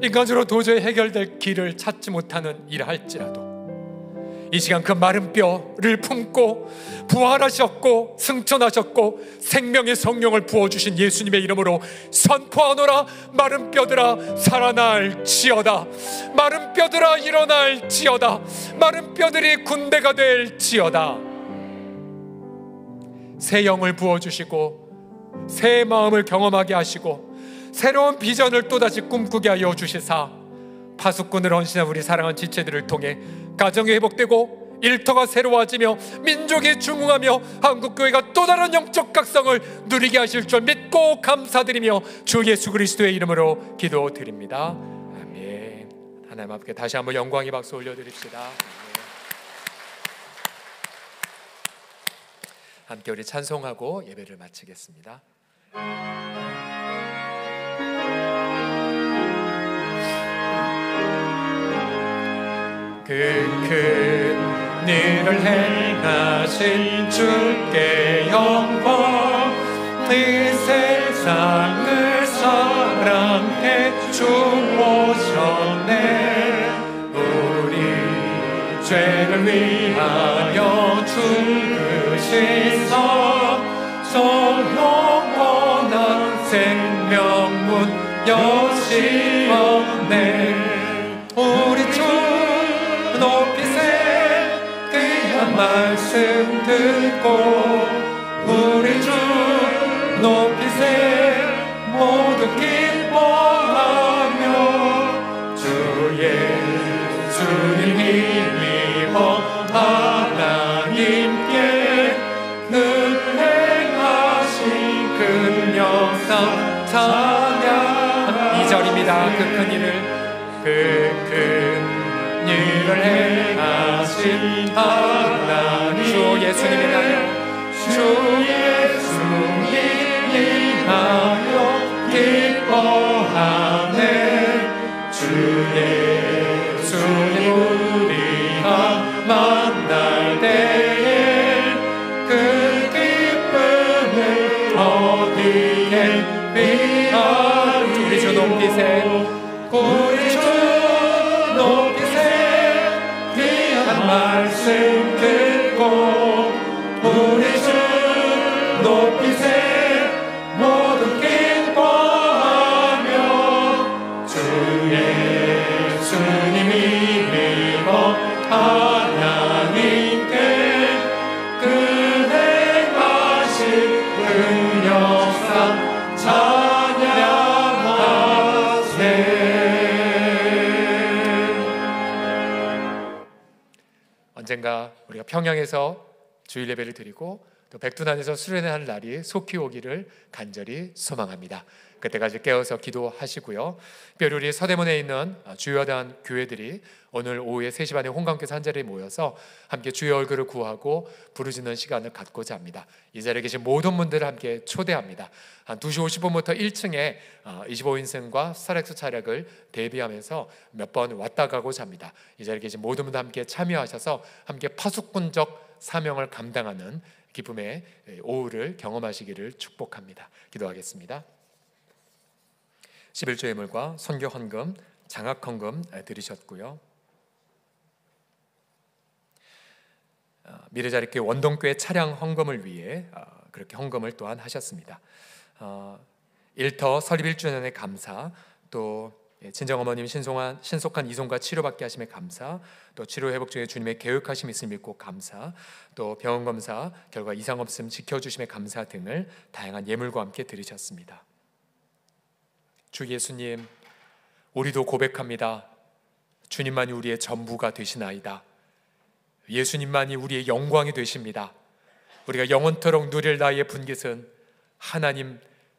Speaker 2: 인간적으로 도저히 해결될 길을 찾지 못하는 일을 할지라도 이 시간 그 마른 뼈를 품고 부활하셨고 승천하셨고 생명의 성령을 부어주신 예수님의 이름으로 선포하노라. 마른 뼈들아 살아날지어다. 마른 뼈들아 일어날지어다. 마른 뼈들이 군대가 될지어다. 새 영을 부어주시고 새 마음을 경험하게 하시고 새로운 비전을 또다시 꿈꾸게 하여 주시사 파수꾼을 헌신한 우리 사랑하는 지체들을 통해 가정이 회복되고 일터가 새로워지며 민족이 중흥하며 한국교회가 또 다른 영적 각성을 누리게 하실 줄 믿고 감사드리며 주 예수 그리스도의 이름으로 기도드립니다. 아멘. 하나님 앞에 다시 한번 영광의 박수 올려드립시다. 함께 우리 찬송하고 예배를 마치겠습니다. 그 큰 일을 행하신 주께 영광. 이 세상을 사랑해 주 오셨네. 우리 죄를 위하여 죽으시사 저 영원한 생명문 여시었네. 우리 주 높이세 귀한 말씀 듣고 우리 주 높이세 모두 기뻐하며 주 예수님 힘입어 하나님께 능행하신 그 역사 찬양. 2절입니다. 그 큰 일을 일을 행하신 하나님 주 예수님이 하여 주 예수님이 하여 기뻐하네. 주 예수님 우리가 만날 때에 그 기쁨을 어디에 비하리. 우리 주 높이세 우리 주 높이세 귀한 말씀 듣고 우리 주 높이세 모두 기뻐하며 주 예수님이 믿어 하나님께 그행하신 그 역사 찬양하세. 언젠가 우리가 평양에서 주일 예배를 드리고 또 백두산에서 수련회하는 날이 속히 오기를 간절히 소망합니다. 그때까지 깨어서 기도하시고요. 특별히 우리 서대문에 있는 주요한 교회들이 오늘 오후에 3시 반에 홍강교에서 한 자리에 모여서 함께 주의 얼굴을 구하고 부르짖는 시간을 갖고자 합니다. 이 자리에 계신 모든 분들을 함께 초대합니다. 한 2시 50분부터 1층에 25인승과 스타렉스 차량을 대비하면서 몇 번 왔다 가고자 합니다. 이 자리에 계신 모든 분들 함께 참여하셔서 함께 파수꾼적 사명을 감당하는 기쁨의 오후를 경험하시기를 축복합니다. 기도하겠습니다. 11조 예물과 선교 헌금, 장학 헌금 드리셨고요. 미래자립교회 원동교회 차량 헌금을 위해 그렇게 헌금을 또한 하셨습니다. 일터 설립 1주년의 감사, 또 친정어머님 신속한 이송과 치료받게 하심에 감사, 또 치료 회복 중에 주님의 계획하심이 있음을 믿고 감사, 또 병원 검사 결과 이상 없음 지켜주심에 감사 등을 다양한 예물과 함께 드리셨습니다. 주 예수님, 우리도 고백합니다. 주님만이 우리의 전부가 되시나이다. 예수님만이 우리의 영광이 되십니다. 우리가 영원토록 누릴 나의 분깃은 하나님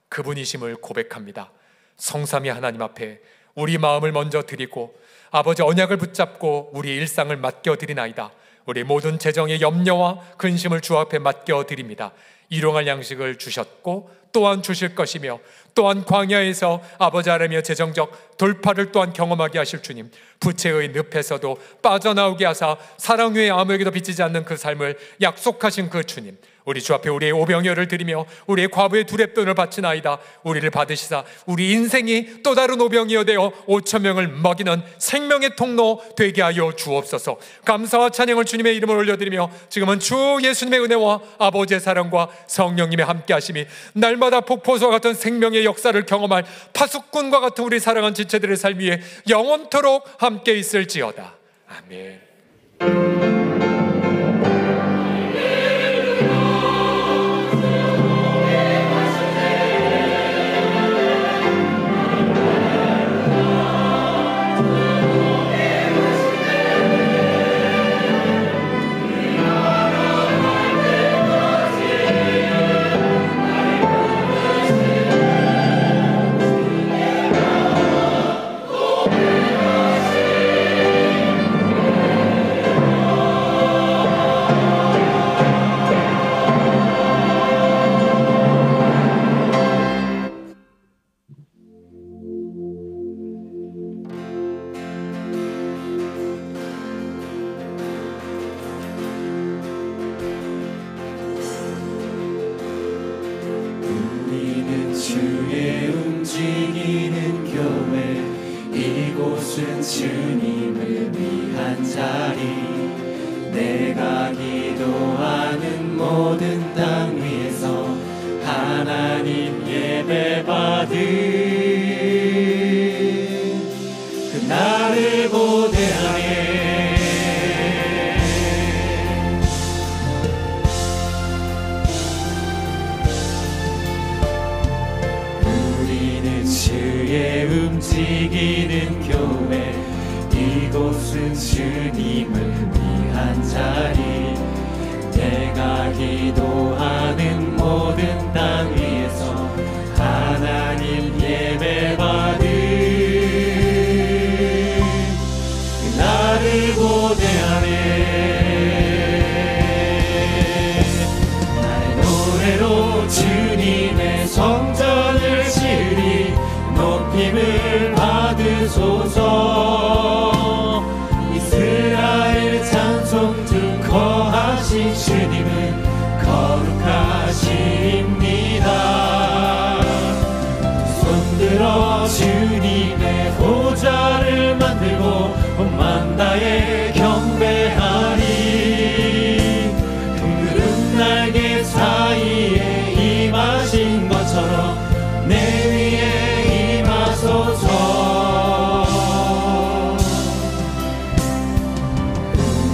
Speaker 2: 그분이심을 고백합니다. 성삼위 하나님 앞에 우리 마음을 먼저 드리고 아버지 언약을 붙잡고 우리의 일상을 맡겨드리나이다. 우리 모든 재정의 염려와 근심을 주 앞에 맡겨드립니다. 일용할 양식을 주셨고 또한 주실 것이며, 또한 광야에서 아버지 하나님의 재정적 돌파를 또한 경험하게 하실 주님, 부채의 늪에서도 빠져나오게 하사 사랑 외에 아무에게도 비치지 않는 그 삶을 약속하신 그 주님, 우리 주 앞에 우리의 오병이어를 드리며 우리의 과부의 두렙돈을 바치나이다. 우리를 받으시사 우리 인생이 또 다른 오병이어 되어 5천 명을 먹이는 생명의 통로 되게 하여 주옵소서. 감사와 찬양을 주님의 이름으로 올려드리며, 지금은 주 예수님의 은혜와 아버지의 사랑과 성령님의 함께하심이 날마다 폭포수와 같은 생명의 역사를 경험할 파수꾼과 같은 우리 사랑한 지체들의 삶 위에 영원토록 함께 있을지어다. 아멘.
Speaker 5: 주의 움직이는 교회, 이곳은 주님을 위한 자리. 내가 기도하는 모든 땅 위에서 하나님 예배 받은 그날을 고대하네. 주의 움직이는 교회, 이곳은 주님을 위한 자리. 내가 기도하는 모든 땅 위에서 하나님 예배 받은 그날을 고대하네. 나의 노래로 주님의 성전을 지으리. 높임을 받으소서. 이스라엘 찬송 중 거하신 주님은 거룩하십니다. 손들어 주님의 보좌를 만들고 온 만다에 경배하리. 둥그른 날개 사이에 임하신 것처럼 내 위에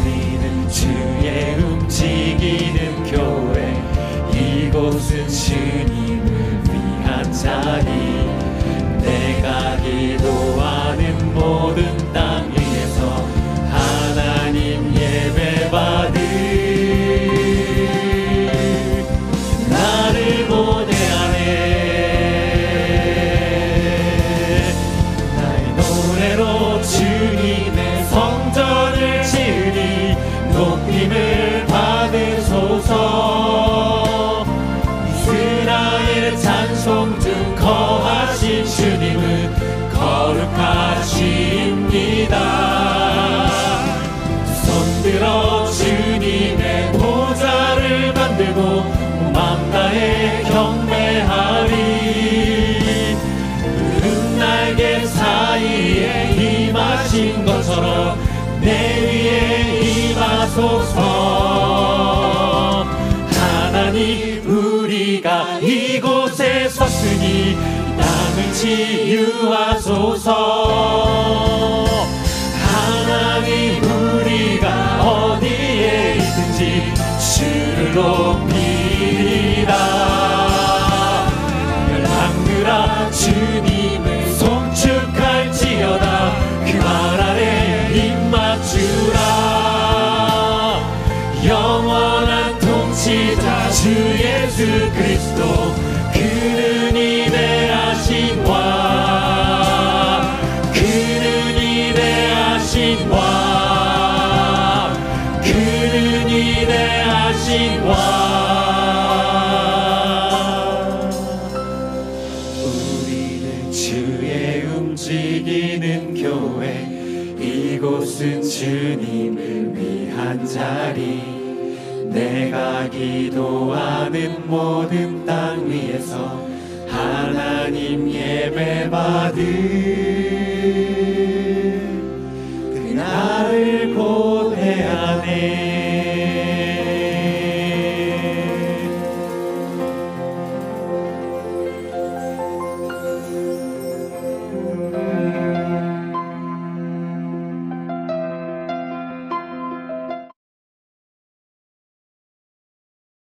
Speaker 5: 우리는 주의 움직이는 교회, 이곳은 주님을 위한 자리. 내가 기도하는 모든 땅 위에서 하나님 예배 받은 나를 고대하네. 주님의 성전을 지으리. 높임을 받으소서. 이스라엘 찬송 중 거하신 주님은 거룩하십니다. 손들어 주님의 보좌를 만들고 맘 다해 경배하리. 푸른 날개 사이에 임하신 것처럼 내 위에 임하소서. 하나님, 우리가 이곳에 섰으니 땅을 치유하소서. 하나님, 우리가 어디에 있든지 주를 높이리라. 열방들아 주님을 송축할지어다. 그 말 아래 입 맞추라. 영원한 통치자 주 예수 그리스도, 그는 위대하신 왕, 그는 위대하신 왕, 그는 위대하신 왕. 주님을 위한 자리 내가 기도하는 모든 땅 위에서 하나님 예배받을 그날을 고대하네